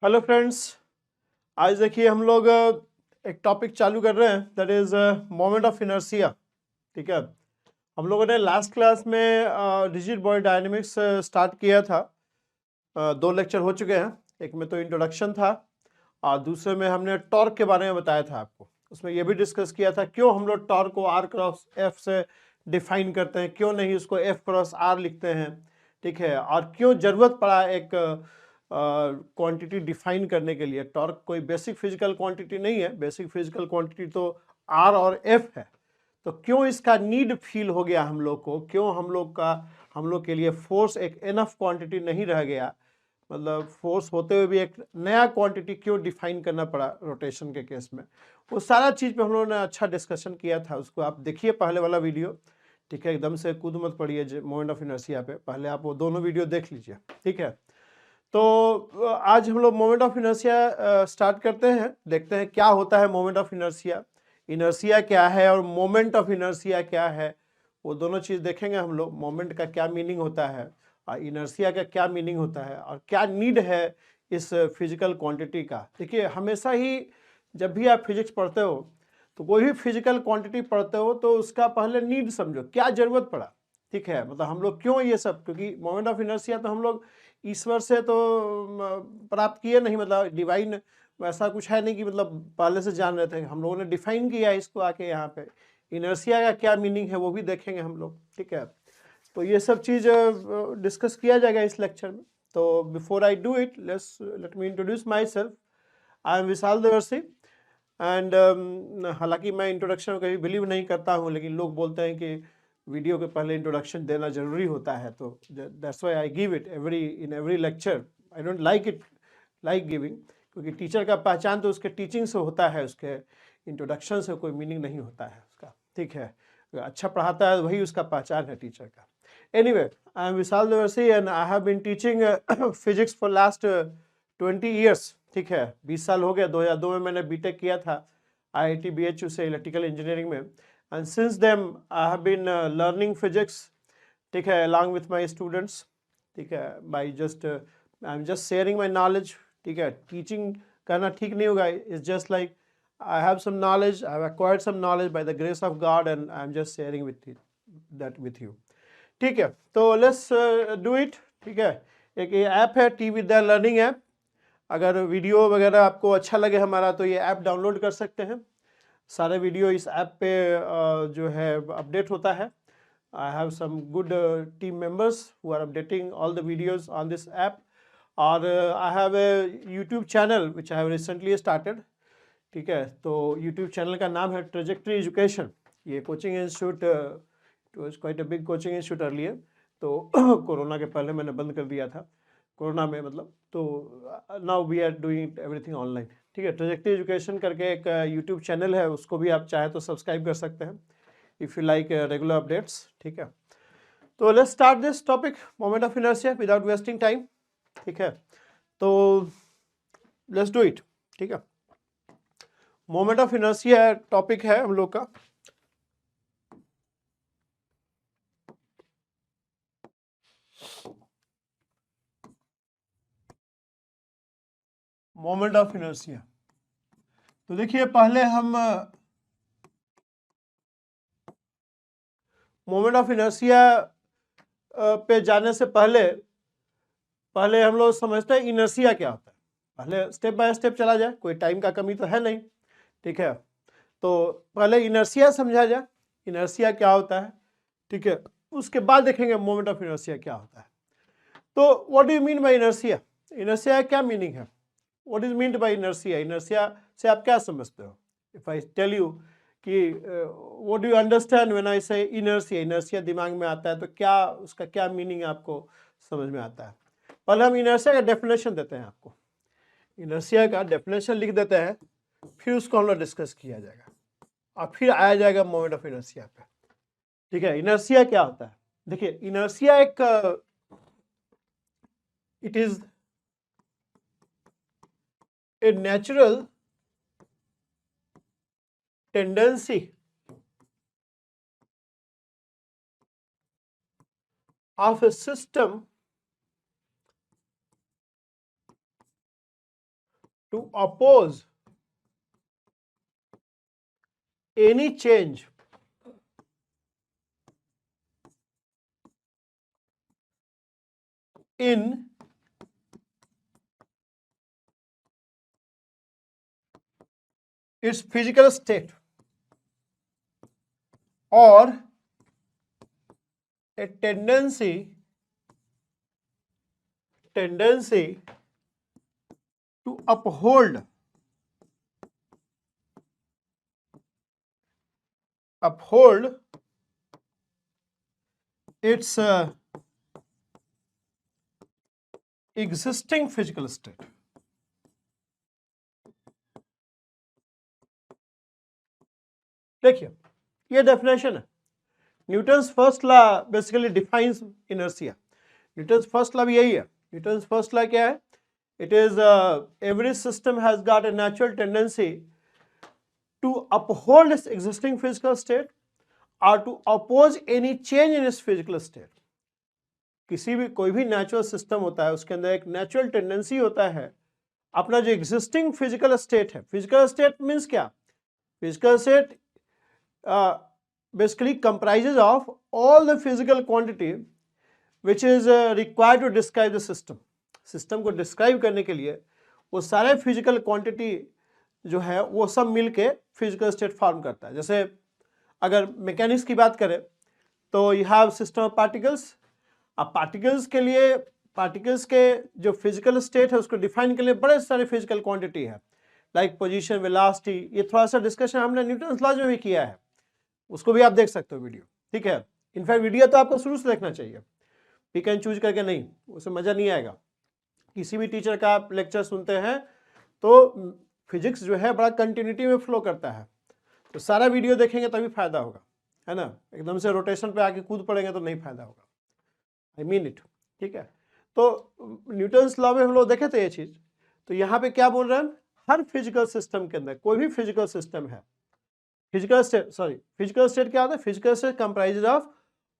Hello friends. आज देखिए हम लोग एक टॉपिक चालू कर रहे हैं, that is moment of inertia. ठीक है, हम लोगों ने लास्ट क्लास में रिजिड बॉडी डायनेमिक्स स्टार्ट किया था। दो लेक्चर हो चुके हैं, एक में तो इंट्रोडक्शन था और दूसरे में हमने टॉर्क के बारे में बताया था आपको। उसमें यह भी डिस्कस किया था क्यों हम लोग टॉर्क को आर क्रॉस एफ से डिफाइन करते हैं, क्यों नहीं उसको एफ क्रॉस आर लिखते हैं। ठीक है, और क्यों ज़रूरत पड़ा एक क्वांटिटी डिफाइन करने के लिए। टॉर्क कोई बेसिक फिजिकल क्वांटिटी नहीं है, बेसिक फिजिकल क्वांटिटी तो आर और एफ है। तो क्यों इसका नीड फील हो गया हम लोग को, क्यों हम लोग के लिए फोर्स एक एनफ क्वांटिटी नहीं रह गया, मतलब फोर्स होते हुए भी एक नया क्वांटिटी क्यों डिफाइन करना पड़ा रोटेशन के केस में। वो सारा चीज़ पे हम लोगों ने अच्छा डिस्कशन किया था। उसको आप देखिए पहले वाला वीडियो। ठीक है, एकदम से कूद मत पड़िए मोमेंट ऑफ इनर्शिया पे, पहले आप वो दोनों वीडियो देख लीजिए। ठीक है, तो आज हम लोग मोमेंट ऑफ इनर्शिया स्टार्ट करते हैं, देखते हैं क्या होता है मोमेंट ऑफ इनर्शिया, इनर्शिया क्या है और मोमेंट ऑफ इनर्शिया क्या है। वो दोनों चीज़ देखेंगे हम लोग। मोमेंट का क्या मीनिंग होता है और इनर्शिया का क्या मीनिंग होता है और क्या नीड है इस फिजिकल क्वांटिटी का। देखिए, हमेशा ही जब भी आप फिजिक्स पढ़ते हो तो कोई भी फिजिकल क्वांटिटी पढ़ते हो तो उसका पहले नीड समझो, क्या ज़रूरत पड़ा। ठीक है, मतलब हम लोग क्यों ये सब, क्योंकि मोमेंट ऑफ इनर्शिया तो हम लोग ईश्वर से तो प्राप्त किए नहीं, मतलब डिवाइन वैसा कुछ है नहीं कि मतलब पहले से जान रहे थे। हम लोगों ने डिफाइन किया इसको आके यहाँ पे। इनर्शिया का क्या मीनिंग है वो भी देखेंगे हम लोग। ठीक है, तो ये सब चीज़ डिस्कस किया जाएगा इस लेक्चर में। तो before I do it, let me introduce myself. I am Vishal Devarshi and हालांकि मैं इंट्रोडक्शन में कभी बिलीव नहीं करता हूँ, लेकिन लोग बोलते हैं कि वीडियो के पहले इंट्रोडक्शन देना जरूरी होता है, तो that's why I give it in every lecture. I don't like giving, क्योंकि टीचर का पहचान तो उसके टीचिंग से होता है, उसके इंट्रोडक्शन से कोई मीनिंग नहीं होता है उसका। ठीक है, अच्छा पढ़ाता है वही उसका पहचान है टीचर का। Anyway, I am Vishal Devarshi and I have been teaching physics for last 20 years. ठीक है, 20 साल हो गया। 2002 में मैंने बीटेक किया था IIT BHU से इलेक्ट्रिकल इंजीनियरिंग में, and since then I have been learning physics. ठीक है, अलॉन्ग विथ माय स्टूडेंट्स। ठीक है, by just I am just sharing my knowledge. ठीक है, टीचिंग करना ठीक नहीं होगा, it's just like I have some knowledge, I have acquired some knowledge by the grace of God and I am just sharing that with you. ठीक है, तो let's do it. ठीक है, एक ये ऐप है टी विद्या लर्निंग ऐप। अगर video वगैरह आपको अच्छा लगे हमारा तो ये ऐप डाउनलोड कर सकते हैं। सारे वीडियो इस ऐप पे जो है अपडेट होता है। I have some good team members who are updating all the videos on this app. और I have a YouTube channel which I have recently started. ठीक है, तो यूट्यूब चैनल का नाम है ट्रेजेक्ट्री एजुकेशन। ये coaching institute, it was quite a big coaching institute earlier, तो corona के पहले मैंने बंद कर दिया था, कोरोना में मतलब। तो now we are doing everything online. ठीक है, ट्रेजेक्ट्री एजुकेशन करके एक यूट्यूब चैनल है, उसको भी आप चाहे तो सब्सक्राइब कर सकते हैं if you like regular updates. ठीक है, तो let's start this topic moment of inertia without wasting time. ठीक है, तो लेट्स डू इट। ठीक है, मोमेंट ऑफ इनर्शिया टॉपिक है हम लोग का। मोमेंट ऑफ इनर्शिया, तो देखिए पहले हम मोमेंट ऑफ इनर्शिया पे जाने से पहले पहले हम लोग समझते हैं इनर्शिया क्या होता है। पहले स्टेप बाय स्टेप चला जाए, कोई टाइम का कमी तो है नहीं। ठीक है, तो पहले इनर्शिया समझा जाए, इनर्शिया क्या होता है। ठीक है, उसके बाद देखेंगे मोमेंट ऑफ इनर्शिया क्या होता है। तो what do you mean by inertia, inertia क्या मीनिंग है, what is meant by inertia, inertia से आप क्या समझते हो। इफ आई टेल यू कि what do you understand when I से इनर्शिया, इनर्शिया दिमाग में आता है तो क्या उसका क्या मीनिंग आपको समझ में आता है। पहले हम इनर्शिया का डेफिनेशन देते हैं आपको, इनर्शिया का डेफिनेशन लिख देते हैं, फिर उसको हम लोग डिस्कस किया जाएगा और फिर आया जाएगा मोमेंट ऑफ इनर्शिया पे। ठीक है, इनर्शिया क्या होता है। देखिए, इनर्शिया एक it is a natural tendency of a system to oppose any change in its physical state or a tendency to uphold its existing physical state. देखिए ये डेफिनेशन है. Newton's first law basically defines inertia. Newton's first law भी यही है. Newton's first law क्या है? It is every system has got a natural tendency to uphold its existing physical state और to oppose any change in its physical state. किसी भी कोई भी नेचुरल सिस्टम होता है उसके अंदर एक नेचुरल टेंडेंसी होता है अपना जो एग्जिस्टिंग फिजिकल स्टेट है. फिजिकल स्टेट मीन्स क्या? Physical state basically comprises of all the physical quantity which is required to describe the system. System को डिस्क्राइब करने के लिए वो सारे फिजिकल क्वांटिटी जो है वो सब मिलके फिजिकल स्टेट फॉर्म करता है. जैसे अगर मैकेनिक्स की बात करें तो you have system of particles. अब पार्टिकल्स के जो फिजिकल स्टेट है उसको डिफाइन करने लिए बड़े सारे फिजिकल क्वांटिटी है, लाइक पोजीशन, वेलोसिटी. ये थोड़ा सा डिस्कशन हमने न्यूटन्स लॉज में भी किया है, उसको भी आप देख सकते हो वीडियो. ठीक है, इनफैक्ट वीडियो तो आपको शुरू से देखना चाहिए, पिक एंड चूज करके नहीं, उससे मज़ा नहीं आएगा. किसी भी टीचर का आप लेक्चर सुनते हैं तो फिजिक्स जो है बड़ा कंटिन्यूटी में फ्लो करता है, तो सारा वीडियो देखेंगे तभी फायदा होगा, है ना. एकदम से रोटेशन पे आके कूद पड़ेंगे तो नहीं फायदा होगा. I mean it. ठीक है, तो न्यूटन्स लॉ में हम लोग देखे थे ये चीज़. तो यहाँ पे क्या बोल रहे हैं? हर फिजिकल सिस्टम के अंदर, कोई भी फिजिकल सिस्टम है, फिजिकल स्टेट क्या होता है? Physical state comprises of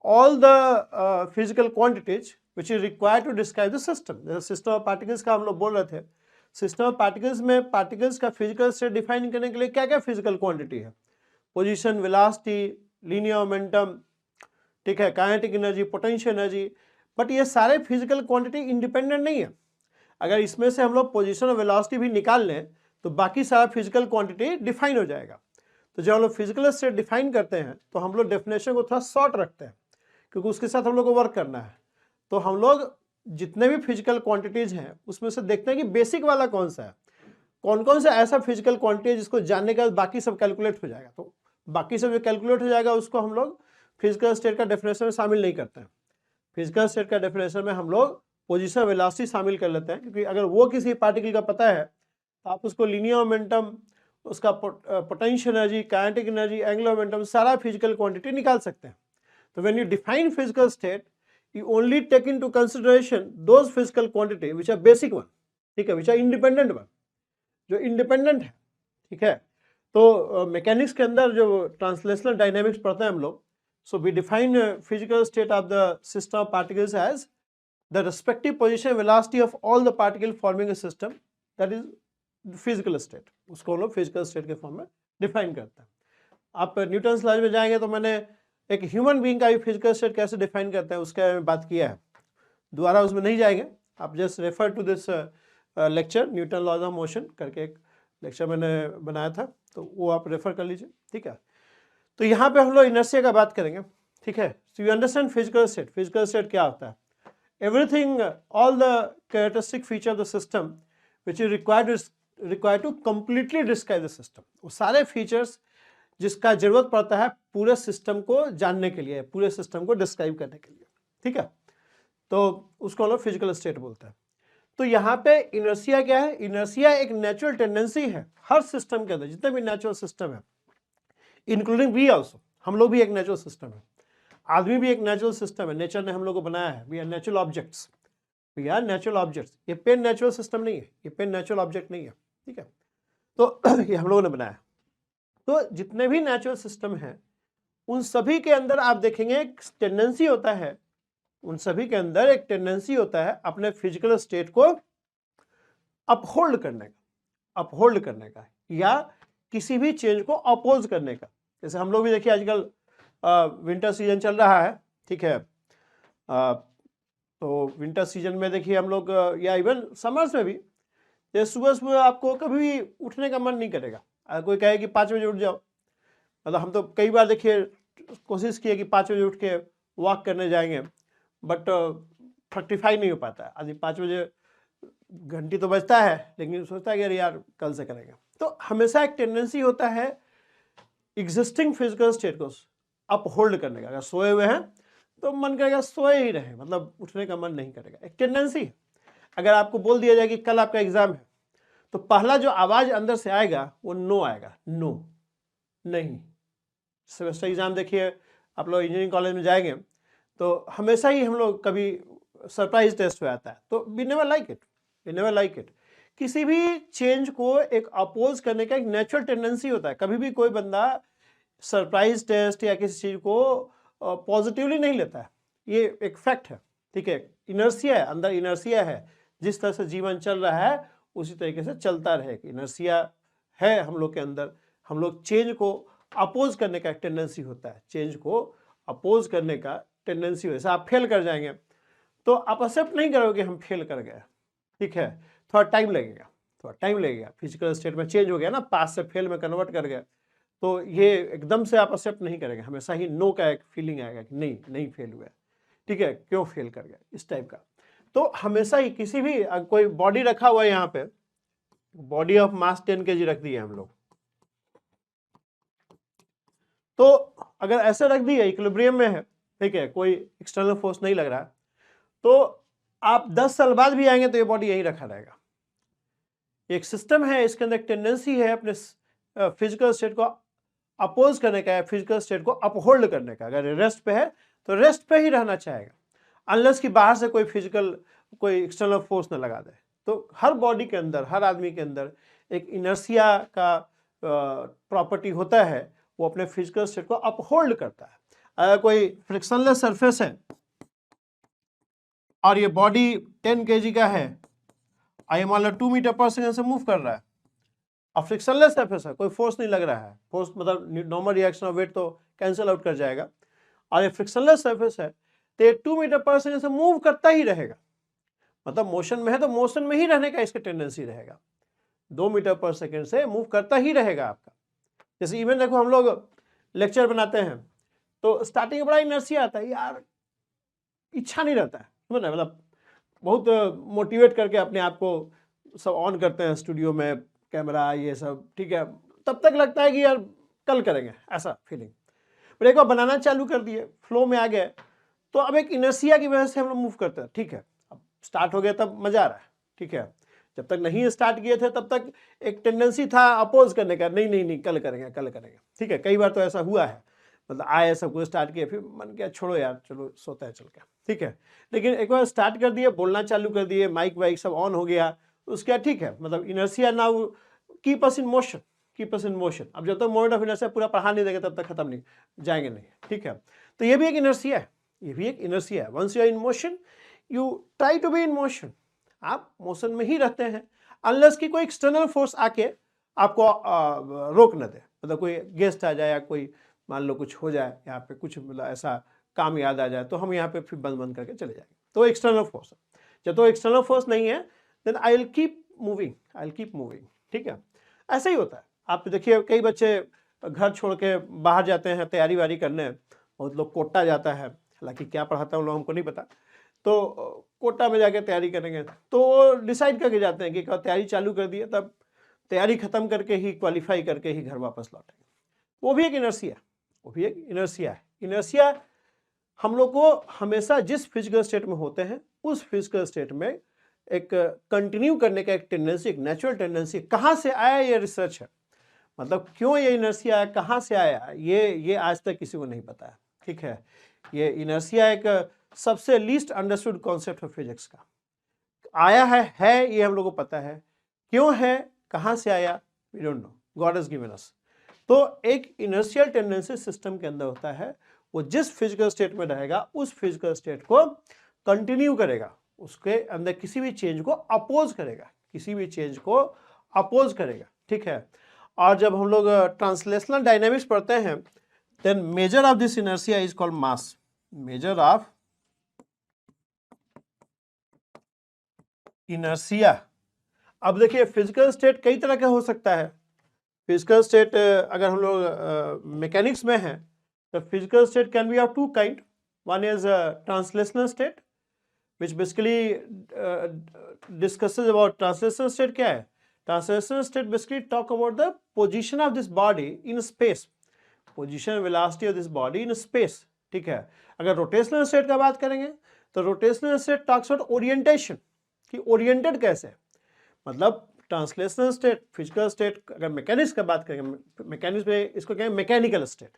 all the physical quantities which is required to describe the system. जैसे सिस्टम ऑफ पार्टिकल्स का हम लोग बोल रहे थे. सिस्टम ऑफ पार्टिकल्स में पार्टिकल्स का फिजिकल स्टेट डिफाइन करने के लिए क्या क्या फिजिकल क्वांटिटी है? पोजीशन, वेलोसिटी, लीनियर मोमेंटम, ठीक है, kinetic energy, potential energy. But ये सारे फिजिकल क्वांटिटी इंडिपेंडेंट नहीं है. अगर इसमें से हम लोग पोजीशन और वेलोसिटी भी निकाल लें तो बाकी सारा फिजिकल क्वांटिटी डिफाइन हो जाएगा. तो जब हम लोग फिजिकल स्टेट डिफाइन करते हैं तो हम लोग डेफिनेशन को थोड़ा शॉर्ट रखते हैं क्योंकि उसके साथ हम लोग को वर्क करना है. तो हम लोग जितने भी फिजिकल क्वांटिटीज हैं उसमें से देखते हैं कि बेसिक वाला कौन सा है, कौन कौन सा ऐसा फिजिकल क्वांटिटी है जिसको जानने के बाद बाकी सब कैलकुलेट हो जाएगा. तो बाकी सब जो कैलकुलेट हो जाएगा उसको हम लोग फिजिकल स्टेट का डेफिनेशन में शामिल नहीं करते हैं. फिजिकल स्टेट का डेफिनेशन में हम लोग पोजीशन, वेलोसिटी शामिल कर लेते हैं, क्योंकि अगर वो किसी पार्टिकल का पता है तो आप उसको लीनियर मोमेंटम, उसका potential energy, kinetic energy, angular momentum, सारा फिजिकल क्वांटिटी निकाल सकते हैं. तो when you define physical state you only take into consideration those physical quantity which are basic one. ठीक है, विच आर इंडिपेंडेंट वन, जो independent है. ठीक है, तो मैकेनिक्स के अंदर जो ट्रांसलेशनल डायनेमिक्स पढ़ते हैं हम लोग, so we define physical state of the system of particles as the respective position velocity of all the particle forming a system, that is physical state. उसको हम लोग physical state के फॉर्म में define करते हैं. आप न्यूटन्स लॉ में जाएंगे तो मैंने एक ह्यूमन बीइंग का भी फिजिकल स्टेट कैसे डिफाइन करते हैं उसके बारे में बात किया है, दोबारा उसमें नहीं जाएंगे. आप just refer to this lecture, Newton laws of motion करके एक लेक्चर मैंने बनाया था, तो वो आप रेफर कर लीजिए. ठीक है, तो यहाँ पे हम लोग इनर्शिया का बात करेंगे. ठीक है, so you understand physical state. Physical state क्या होता है? Everything, all the characteristic feature of the system which is required to completely describe the system. वो सारे फीचर्स जिसका जरूरत पड़ता है पूरे सिस्टम को जानने के लिए, पूरे सिस्टम को डिस्क्राइब करने के लिए. ठीक है, तो उसको हम लोग फिजिकल स्टेट बोलते हैं. तो यहाँ पे इनर्शिया क्या है? इनर्शिया एक नेचुरल टेंडेंसी है हर सिस्टम के अंदर, जितने भी नेचुरल सिस्टम है, इंक्लूडिंग वी ऑल्सो. हम लोग भी एक नेचुरल सिस्टम है, आदमी भी एक नेचुरल सिस्टम है, नेचर ने हम लोग को बनाया है. We are natural objects, we are natural objects. ये पेन नेचुरल सिस्टम नहीं है, ये पेन नेचुरल ऑब्जेक्ट नहीं है. ठीक है, तो ये हम लोगों ने बनाया. तो जितने भी नेचुरल सिस्टम हैं उन सभी के अंदर आप देखेंगे एक टेंडेंसी होता है, उन सभी के अंदर एक टेंडेंसी होता है अपने फिजिकल स्टेट को अपहोल्ड करने का. अपहोल्ड करने का या किसी भी चेंज को अपोज करने का। जैसे हम लोग भी देखिए आजकल विंटर सीजन चल रहा है, ठीक है, तो विंटर सीजन में देखिए हम लोग या इवन समर्स में भी जैसे सुबह सुबह आपको कभी भी उठने का मन नहीं करेगा। अगर कोई कहे कि 5 बजे उठ जाओ, मतलब हम तो कई बार देखिए कोशिश किए कि 5 बजे उठ के वॉक करने जाएंगे, बट फ्रक्टिफाई नहीं हो पाता है। आदमी 5 बजे घंटी तो बजता है लेकिन सोचता है कि अरे यार कल से करेंगे। तो हमेशा एक टेंडेंसी होता है एग्जिस्टिंग फिजिकल स्टेट को अपहोल्ड करने का। अगर सोए हुए हैं तो मन करेगा सोए ही रहे, मतलब उठने का मन नहीं करेगा, एक टेंडेंसी है। अगर आपको बोल दिया जाए कि कल आपका एग्जाम है, तो पहला जो आवाज अंदर से आएगा वो नो आएगा, नो, नहीं। सेमेस्टर एग्जाम देखिए, आप लोग इंजीनियरिंग कॉलेज में जाएंगे तो हमेशा ही हम लोग कभी सरप्राइज टेस्ट हो आता है, तो we never like it, we never like it. किसी भी चेंज को एक अपोज करने का एक नेचुरल टेंडेंसी होता है। कभी भी कोई बंदा सरप्राइज टेस्ट या किसी चीज को पॉजिटिवली नहीं लेता है, ये एक फैक्ट है, ठीक है। इनर्सिया है, अंदर इनर्सिया है, जिस तरह से जीवन चल रहा है उसी तरीके से चलता रहेगा। इनर्सिया है हम लोग के अंदर, हम लोग चेंज को अपोज करने का टेंडेंसी होता है, चेंज को अपोज करने का टेंडेंसी हो। जैसे आप फेल कर जाएंगे तो आप एक्सेप्ट नहीं करोगे हम फेल कर गए, ठीक है, थोड़ा टाइम लगेगा, थोड़ा टाइम लगेगा। फिजिकल स्टेट में चेंज हो गया ना, पास से फेल में कन्वर्ट कर गया, तो ये एकदम से आप एक्सेप्ट नहीं करेंगे, हमेशा ही नो का एक फीलिंग आएगा कि नहीं, नहीं फेल हुआ, ठीक है, क्यों फेल कर गया, इस टाइप का। तो हमेशा ही किसी भी कोई बॉडी रखा हुआ है, यहाँ पे बॉडी ऑफ मास 10 kg रख दी है हम लोग, तो अगर ऐसे रख दी है, इक्विलिब्रियम में है, ठीक है, कोई एक्सटर्नल फोर्स नहीं लग रहा, तो आप 10 साल बाद भी आएंगे तो ये बॉडी यही रखा रहेगा। एक सिस्टम है, इसके अंदर एक टेंडेंसी है अपने फिजिकल स्टेट को अपोज करने का, फिजिकल स्टेट को अपहोल्ड करने का। अगर रेस्ट पे है तो रेस्ट पे ही रहना चाहेगा, अनलेस कि बाहर से कोई फिजिकल कोई एक्सटर्नल फोर्स न लगा दे। तो हर बॉडी के अंदर, हर आदमी के अंदर एक इनर्सिया का प्रॉपर्टी होता है, वो अपने फिजिकल स्टेट को अपहोल्ड करता है। अगर कोई फ्रिक्शनलेस सरफेस है और ये बॉडी 10 kg का है, आई मान लो 2 मीटर पर सेकेंड से मूव कर रहा है, अब फ्रिक्शनलेस सरफेस है, कोई फोर्स नहीं लग रहा है, फोर्स मतलब नॉर्मल रिएक्शन ऑफ वेट तो कैंसिल आउट कर जाएगा, और ये फ्रिक्शनलेस सरफेस है तो ये 2 मीटर पर सेकेंड से मूव करता ही रहेगा। मतलब मोशन में है तो मोशन में ही रहने का इसका टेंडेंसी रहेगा, 2 मीटर पर सेकेंड से मूव करता ही रहेगा आपका। जैसे इवन देखो, हम लोग लेक्चर बनाते हैं तो स्टार्टिंग में बड़ा इनर्सिया आता है, यार इच्छा नहीं रहता है, मतलब बहुत मोटिवेट करके अपने आप को सब ऑन करते हैं स्टूडियो में, कैमरा ये सब, ठीक है, तब तक लगता है कि यार कल करेंगे, ऐसा फीलिंग। पर एक बार बनाना चालू कर दिए, फ्लो में आ गए, तो अब एक इनर्सिया की वजह से हम लोग मूव करते हैं, ठीक है। अब स्टार्ट हो गया तब मजा आ रहा है, ठीक है। जब तक नहीं स्टार्ट किए थे तब तक एक टेंडेंसी था अपोज करने का, नहीं नहीं नहीं कल करेंगे, कल करेंगे, ठीक है। कई बार तो ऐसा हुआ है, मतलब आए सब कुछ स्टार्ट किए, फिर मन किया छोड़ो यार, चलो सोता है चल के, ठीक है। लेकिन एक बार स्टार्ट कर दिए, बोलना चालू कर दिए, माइक वाइक सब ऑन हो गया, उसके बाद ठीक है, मतलब inertia now keep us in motion, keep us in motion. अब जब तक मोमेंट ऑफ इनर्सिया पूरा पढ़ा नहीं देगा तब तक खत्म नहीं जाएंगे नहीं, ठीक है। तो ये भी एक इनर्सिया है, ये भी एक इनर्सिया है। Once you are in motion you try to be in motion, आप मोशन में ही रहते हैं अनलेस कि कोई एक्सटर्नल फोर्स आके आपको रोक न दे। मतलब कोई गेस्ट आ जाए या कोई मान लो कुछ हो जाए यहाँ पे, कुछ मतलब ऐसा काम याद आ जाए तो हम यहाँ पे फिर बंद बंद करके चले जाएंगे, तो एक्सटर्नल फोर्स है। जब तो एक्सटर्नल फोर्स नहीं है then I will keep moving, I will keep moving, ठीक है। ऐसा ही होता है। आप देखिए कई बच्चे घर छोड़ के बाहर जाते हैं तैयारी वारी करने, बहुत लोग कोटा जाता है, हालांकि क्या पढ़ाता है उन लोग हमको नहीं पता, तो कोटा में जाके तैयारी करेंगे तो डिसाइड करके जाते हैं कि तैयारी चालू कर दिए, तब तैयारी खत्म करके ही क्वालिफाई करके ही घर वापस लौटेंगे। वो भी एक इनर्सिया, वो भी एक इनर्सिया है। इनर्सिया हम लोग को हमेशा जिस फिजिकल स्टेट में होते हैं उस फिजिकल स्टेट में एक कंटिन्यू करने का एक टेंडेंसी, एक नेचुरल टेंडेंसी। कहाँ से आया ये रिसर्च है, मतलब क्यों ये इनर्सिया आया, कहाँ से आया, ये आज तक किसी को नहीं पता है, ठीक है। ये इनर्सिया एक सबसे least understood concept of physics का आया है ये हम लोग को पता है, क्यों है, कहाँ से आया, we don't know, God has given us. तो एक इनर्शियल टेंडेंसी सिस्टम के अंदर होता है, वो जिस फिजिकल स्टेट में रहेगा उस फिजिकल स्टेट को कंटिन्यू करेगा, उसके अंदर किसी भी चेंज को अपोज करेगा, किसी भी चेंज को अपोज करेगा, ठीक है। और जब हम लोग ट्रांसलेशनल डायनेमिक्स पढ़ते हैं, then measure of this inertia is called mass, measure of inertia. अब देखिए फिजिकल स्टेट कई तरह का हो सकता है। फिजिकल स्टेट अगर हम लोग मैकेनिक्स में है तो physical state can be of two kind. One is translational state which basically discusses about translational state। क्या है translational state? Basically talk about the position of this body in space, position velocity of this body in space, ठीक है। अगर rotational state का बात करेंगे तो rotational state talks about orientation, कि oriented कैसे है। मतलब ट्रांसलेशनल स्टेट, फिजिकल स्टेट, अगर मैकेनिक्स का बात करेंगे, मैकेनिक्स में इसको कहेंगे मैकेनिकल स्टेट।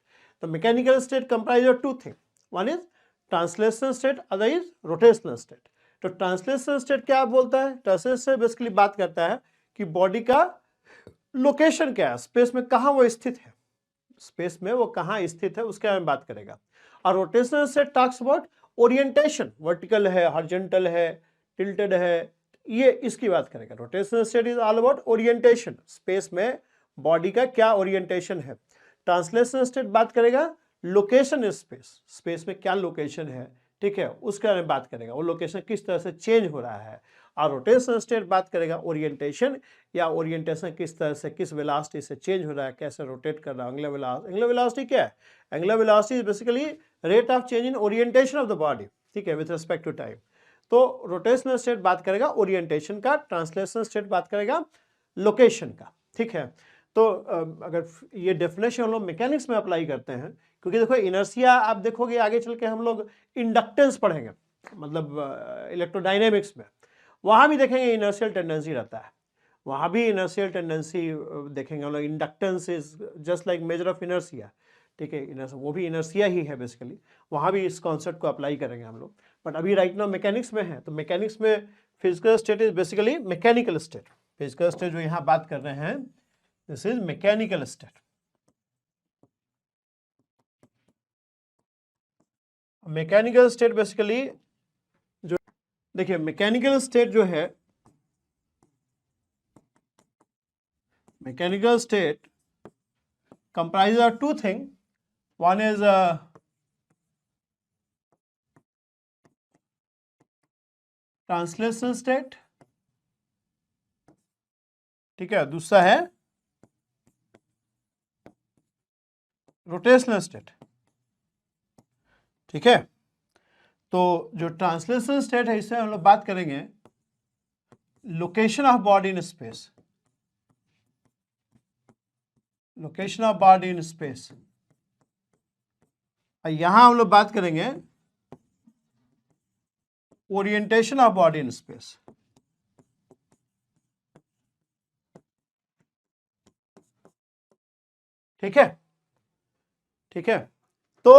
तो mechanical state comprise of two thing, one is translational state, other is rotational state. तो ट्रांसलेशनल स्टेट क्या बोलता है? ट्रांसलेशनल स्टेट बेसिकली बात करता है कि बॉडी का लोकेशन क्या है, स्पेस में कहाँ वो स्थित है, स्पेस में वो कहाँ स्थित है उसके बारे में बात करेगा। और rotational state talks about orientation, vertical है, हॉरिजॉन्टल है, टिल्टेड है, ये इसकी बात करेगा। Rotational state is all about orientation, space में बॉडी का क्या ओरिएंटेशन है। ट्रांसलेशनल स्टेट बात करेगा लोकेशन इज स्पेस, स्पेस में क्या लोकेशन है, ठीक है, उसके बारे में बात करेगा, वो लोकेशन किस तरह से चेंज हो रहा है। और रोटेशनल स्टेट बात करेगा ओरिएंटेशन, या ओरिएंटेशन किस तरह से, किस वेलोसिटी से चेंज हो रहा है, कैसे रोटेट कर रहा है। एंगुलर वेलोसिटी क्या है? Angular velocity is basically rate of change in orientation of the body, ठीक है, विद रिस्पेक्ट टू टाइम। तो रोटेशनल स्टेट बात करेगा ओरिएंटेशन का, ट्रांसलेशनल स्टेट बात करेगा लोकेशन का, ठीक है। तो अगर ये डेफिनेशन हम लोग मैकेनिक्स में अप्लाई करते हैं, क्योंकि देखो इनर्शिया आप देखोगे आगे चल के हम लोग इंडक्टेंस पढ़ेंगे, मतलब इलेक्ट्रोडायनेमिक्स में, वहाँ भी देखेंगे इनर्शियल टेंडेंसी रहता है, वहाँ भी इनर्शियल टेंडेंसी देखेंगे हम लोग। Inductance is just like major of inertia, ठीक है, वो भी इनर्शिया ही है बेसिकली, वहाँ भी इस कॉन्सेप्ट को अप्लाई करेंगे हम लोग। बट अभी राइट नाउ मैकेनिक्स में है, तो मैकेनिक्स में physical state is basically mechanical state. Physical state जो यहाँ बात कर रहे हैं, this is mechanical state. Mechanical state basically जो, देखिए मैकेनिकल स्टेट जो है, mechanical state comprise of two thing, one is translational state, ठीक है, दूसरा है रोटेशनल स्टेट, ठीक है। तो जो ट्रांसलेशनल स्टेट है, इससे हम लोग बात करेंगे location of body in space, location of body in space. यहां हम लोग बात करेंगे orientation of body in space, ठीक है, ठीक है। तो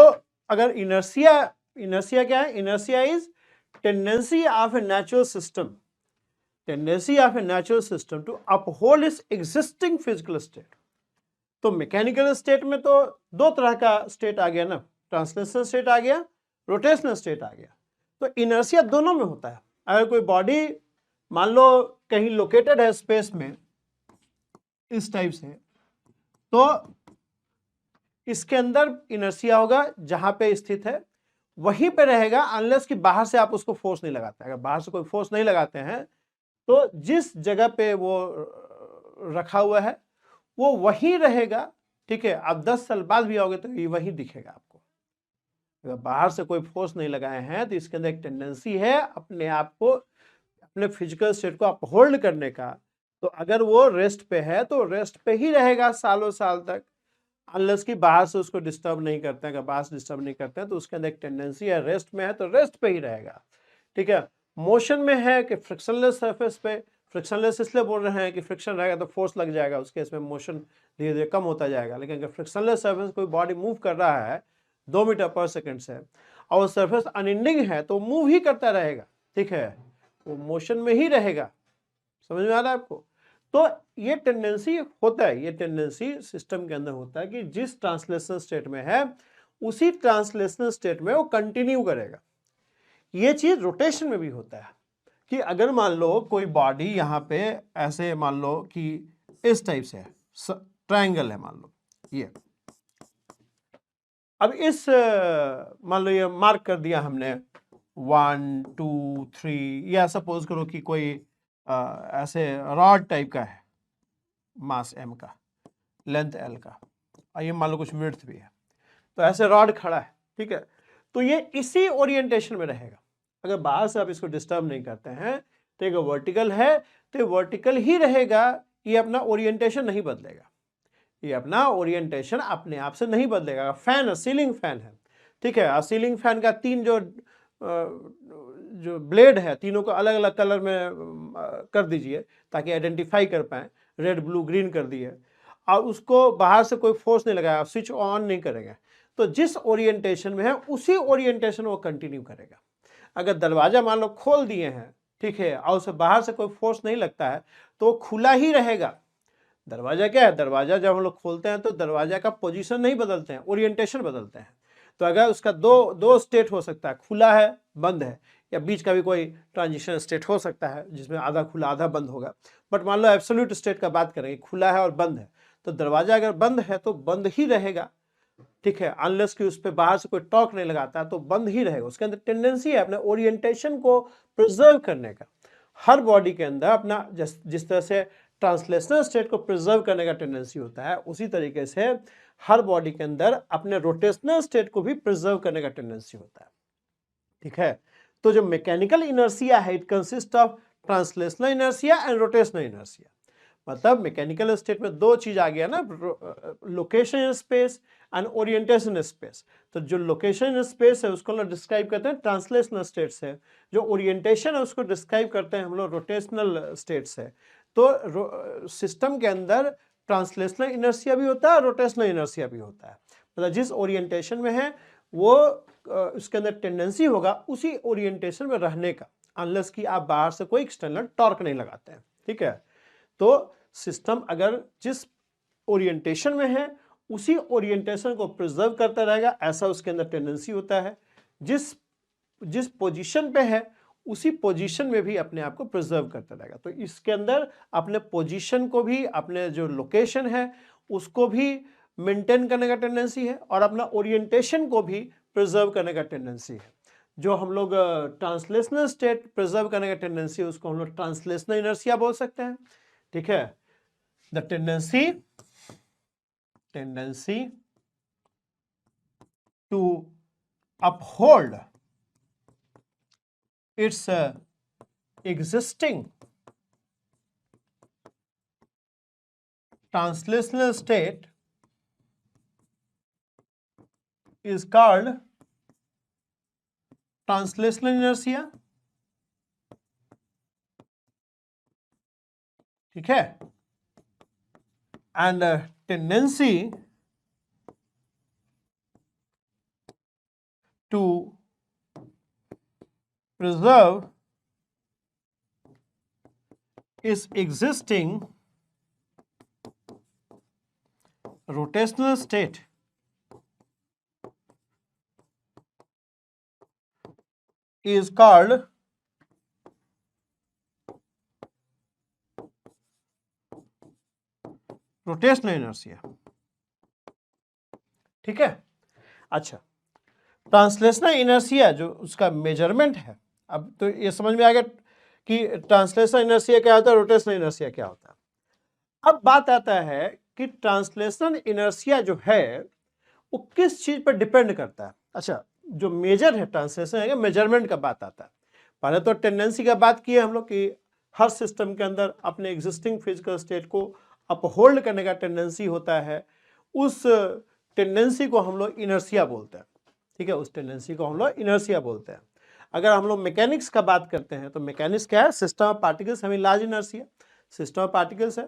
अगर इनर्शिया क्या है? Inertia is tendency of a natural system, tendency of a natural system to uphold its existing physical state. तो मैकेनिकल स्टेट में तो दो तरह का स्टेट आ गया ना, ट्रांसलेशनल स्टेट आ गया, रोटेशनल स्टेट आ गया। तो इनर्शिया दोनों में होता है। अगर कोई बॉडी मान लो कहीं लोकेटेड है स्पेस में इस टाइप से, तो इसके अंदर इनर्शिया होगा, जहां पे स्थित है वहीं पे रहेगा, अनलेस कि बाहर से आप उसको फोर्स नहीं लगाते। अगर बाहर से कोई फोर्स नहीं लगाते हैं तो जिस जगह पे वो रखा हुआ है वो वहीं रहेगा, ठीक है। आप 10 साल बाद भी आओगे तो ये वहीं दिखेगा आपको। अगर बाहर से कोई फोर्स नहीं लगाए हैं तो इसके अंदर एक टेंडेंसी है अपने आप को, अपने फिजिकल स्टेट को अपहोल्ड करने का। तो अगर वो रेस्ट पे है तो रेस्ट पे ही रहेगा सालों साल तक, अनलेस कि बाहर से उसको डिस्टर्ब नहीं करते हैं। अगर बाहर से डिस्टर्ब नहीं करते हैं तो उसके अंदर एक टेंडेंसी है, रेस्ट में है तो रेस्ट पे ही रहेगा, ठीक है। मोशन में है कि फ्रिक्शनलेस सरफेस पे, फ्रिक्शनलेस इसलिए बोल रहे हैं कि फ्रिक्शन रहेगा तो फोर्स लग जाएगा, उसके इसमें मोशन धीरे धीरे कम होता जाएगा। लेकिन अगर फ्रिक्शनलेस सरफेस कोई बॉडी मूव कर रहा है 2 मीटर पर सेकंड से और वो सरफेस अनएंडिंग है तो मूव ही करता रहेगा, ठीक है, वो मोशन में ही रहेगा। समझ में आ रहा है आपको? तो ये टेंडेंसी होता है, ये टेंडेंसी सिस्टम के अंदर होता है कि जिस ट्रांसलेशनल स्टेट में है उसी ट्रांसलेशनल स्टेट में वो कंटिन्यू करेगा। ये चीज रोटेशन में भी होता है कि अगर मान लो कोई बॉडी यहाँ पे ऐसे मान लो कि इस टाइप से है, ट्रायंगल है मान लो ये, अब इस मान लो ये मार्क कर दिया हमने 1 2 3, या सपोज करो कि कोई ऐसे रॉड टाइप का है, मास m का, लेंथ l का, और ये मान लो कुछ विड्थ भी है, तो ऐसे रॉड खड़ा है, ठीक है, तो ये इसी ओरिएंटेशन में रहेगा। अगर बाहर से आप इसको डिस्टर्ब नहीं करते हैं तो एक वर्टिकल है तो ये वर्टिकल ही रहेगा, ये अपना ओरिएंटेशन नहीं बदलेगा, ये अपना ओरिएंटेशन अपने आप से नहीं बदलेगा। फैन है, सीलिंग फैन है, ठीक है, सीलिंग फैन का तीन जो ब्लेड है तीनों को अलग अलग कलर में कर दीजिए ताकि आइडेंटिफाई कर पाए, रेड ब्लू ग्रीन कर दिए, और उसको बाहर से कोई फोर्स नहीं लगाया, स्विच ऑन नहीं करेंगे, तो जिस ओरिएंटेशन में है उसी ओरिएंटेशन वो कंटिन्यू करेगा। अगर दरवाजा मान लो खोल दिए हैं, ठीक है, और उसे बाहर से कोई फोर्स नहीं लगता है तो वो खुला ही रहेगा। दरवाजा क्या है, दरवाजा जब हम लोग खोलते हैं तो दरवाजा का पोजीशन नहीं बदलते हैं, ओरिएंटेशन बदलते हैं। तो अगर उसका दो स्टेट हो सकता है, खुला है बंद है, या बीच का भी कोई ट्रांजिशन स्टेट हो सकता है जिसमें आधा खुला आधा बंद होगा, बट मान लो एब्सोल्यूट स्टेट का बात करेंगे, खुला है और बंद है, तो दरवाजा अगर बंद है तो बंद ही रहेगा, ठीक है, अनलेस कि उस पर बाहर से कोई टॉक नहीं लगाता तो बंद ही रहेगा। उसके अंदर टेंडेंसी है अपने ओरिएंटेशन को प्रिजर्व करने का। हर बॉडी के अंदर अपना जिस तरह से ट्रांसलेशनल स्टेट को प्रिजर्व करने का टेंडेंसी होता है, उसी तरीके से हर बॉडी के अंदर अपने रोटेशनल स्टेट को भी प्रिजर्व करने का टेंडेंसी होता है, ठीक है। तो जो मैकेनिकल इनर्शिया है, it consist of translational inertia and rotational inertia. मतलब मैकेनिकल स्टेट में दो चीज आ गया ना, location in space and orientation in space. तो जो लोकेशन इन स्पेस है उसको हम लोग डिस्क्राइब करते हैं ट्रांसलेशनल स्टेट से, जो ओरिएंटेशन है उसको डिस्क्राइब करते हैं हम लोग रोटेशनल स्टेट से। तो सिस्टम के अंदर ट्रांसलेशनल इनर्शिया भी होता है और रोटेशनल इनर्शिया भी होता है। मतलब जिस ओरिएंटेशन में है वो उसके अंदर टेंडेंसी होगा उसी ओरिएंटेशन में रहने का, अनलेस कि आप बाहर से कोई एक्सटर्नल टॉर्क नहीं लगाते हैं, ठीक है। तो सिस्टम अगर जिस ओरिएंटेशन में है उसी ओरिएंटेशन को प्रिजर्व करता रहेगा, ऐसा उसके अंदर टेंडेंसी होता है। जिस पोजीशन पे है उसी पोजीशन में भी अपने आप को प्रिजर्व करता रहेगा। तो इसके अंदर अपने पोजीशन को भी, अपने जो लोकेशन है उसको भी मेंटेन करने का टेंडेंसी है और अपना ओरिएंटेशन को भी प्रिजर्व करने का टेंडेंसी है। जो हम लोग ट्रांसलेशनल स्टेट प्रिजर्व करने का टेंडेंसी है उसको हम लोग ट्रांसलेशनल इनर्शिया बोल सकते हैं, ठीक है। The tendency to uphold its existing translational state is called translational inertia, ठीक है, and tendency to preserve is existing rotational state is called rotational inertia, ठीक है। अच्छा, ट्रांसलेशनल इनर्शिया जो उसका मेजरमेंट है, अब तो ये समझ में आ गया कि ट्रांसलेशनल इनर्शिया क्या होता है, रोटेशनल इनर्शिया क्या होता है। अब बात आता है कि ट्रांसलेशनल इनर्शिया जो है वो किस चीज पर डिपेंड करता है। अच्छा, जो मेजर है ट्रांसलेशन है, मेजरमेंट का बात आता है। पहले तो टेंडेंसी का बात की है हम लोग कि हर सिस्टम के अंदर अपने एग्जिस्टिंग फिजिकल स्टेट को अपहोल्ड करने का टेंडेंसी होता है, उस टेंडेंसी को हम लोग इनर्शिया बोलते हैं, ठीक है, उस टेंडेंसी को हम लोग इनर्शिया बोलते हैं। अगर हम लोग मैकेनिक्स का बात करते हैं तो मैकेनिक्स क्या है, सिस्टम ऑफ पार्टिकल्स, हमें large inertia system of particles है,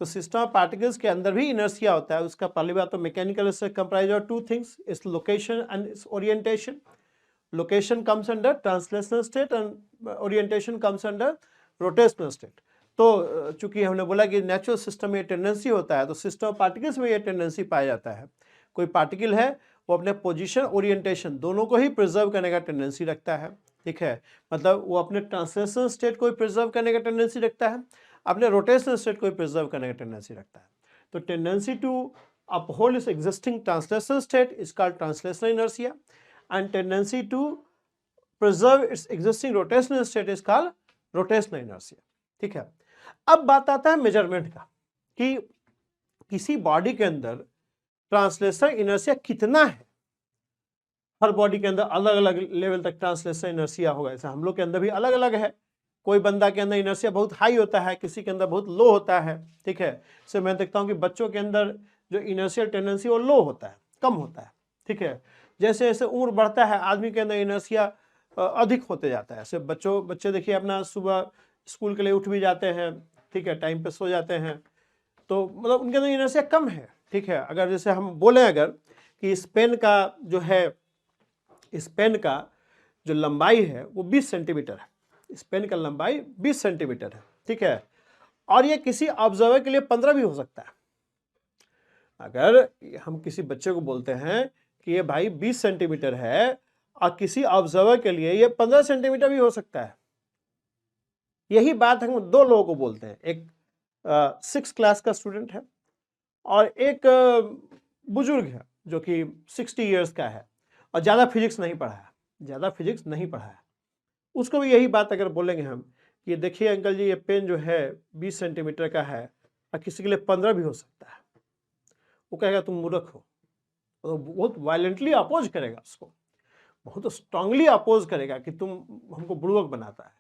तो सिस्टम ऑफ पार्टिकल्स के अंदर भी इनर्शिया होता है। उसका पहली बात तो मैकेनिकल से comprise of two things, its location and it's orientation. Location comes under translational state and orientation comes under rotational state. तो चूंकि हमने बोला कि नेचुरल सिस्टम में टेंडेंसी होता है, तो सिस्टम ऑफ पार्टिकल्स में ये टेंडेंसी पाया जाता है। कोई पार्टिकल है वो अपने पोजीशन ओरिएंटेशन दोनों को ही प्रिजर्व करने का टेंडेंसी रखता है, ठीक है, मतलब वो अपने ट्रांसलेशनल स्टेट को प्रिजर्व करने का टेंडेंसी रखता है, अपने रोटेशनल स्टेट को प्रिजर्व करने का टेंडेंसी रखता है। तो टेंडेंसी टू अपहोल्ड इस existing translational state is called translational inertia and tendency to preserve its existing rotational state is called rotational inertia. ठीक है, अब बात आता है मेजरमेंट का कि किसी बॉडी के अंदर ट्रांसलेशनल इनर्शिया कितना है। हर बॉडी के अंदर अलग अलग लेवल तक ट्रांसलेशनल इनर्शिया होगा, ऐसा हम लोग के अंदर भी अलग अलग है। कोई बंदा के अंदर इनर्शिया बहुत हाई होता है, किसी के अंदर बहुत लो होता है। ठीक है, इससे मैं देखता हूँ कि बच्चों के अंदर जो इनर्शियल टेंडेंसी वो लो होता है, कम होता है। ठीक है, जैसे जैसे उम्र बढ़ता है आदमी के अंदर इनर्शिया अधिक होते जाता है। ऐसे बच्चे देखिए अपना सुबह स्कूल के लिए उठ भी जाते हैं, ठीक है, टाइम पे सो जाते हैं, तो मतलब उनके अंदर इनर्शिया कम है। ठीक है, अगर जैसे हम बोले अगर कि इस पेन का जो है, इस पेन का जो लंबाई है वो 20 सेंटीमीटर है, इस पेन का लंबाई 20 सेंटीमीटर है। ठीक है, और ये किसी ऑब्जर्वर के लिए 15 भी हो सकता है। अगर हम किसी बच्चे को बोलते हैं कि ये भाई 20 सेंटीमीटर है और किसी ऑब्जर्वर के लिए ये 15 सेंटीमीटर भी हो सकता है। यही बात हम दो लोगों को बोलते हैं, एक 6 क्लास का स्टूडेंट है और एक बुजुर्ग है जो कि 60 इयर्स का है और ज़्यादा फिजिक्स नहीं पढ़ा है, ज़्यादा फिजिक्स नहीं पढ़ा है। उसको भी यही बात अगर बोलेंगे हम कि देखिए अंकल जी ये पेन जो है 20 सेंटीमीटर का है और किसी के लिए 15 भी हो सकता है, वो कहेगा तुम मूर्ख हो। तो बहुत वायलेंटली अपोज करेगा उसको, बहुत स्ट्रांगली अपोज करेगा कि तुम हमको बुड़बक बनाता है।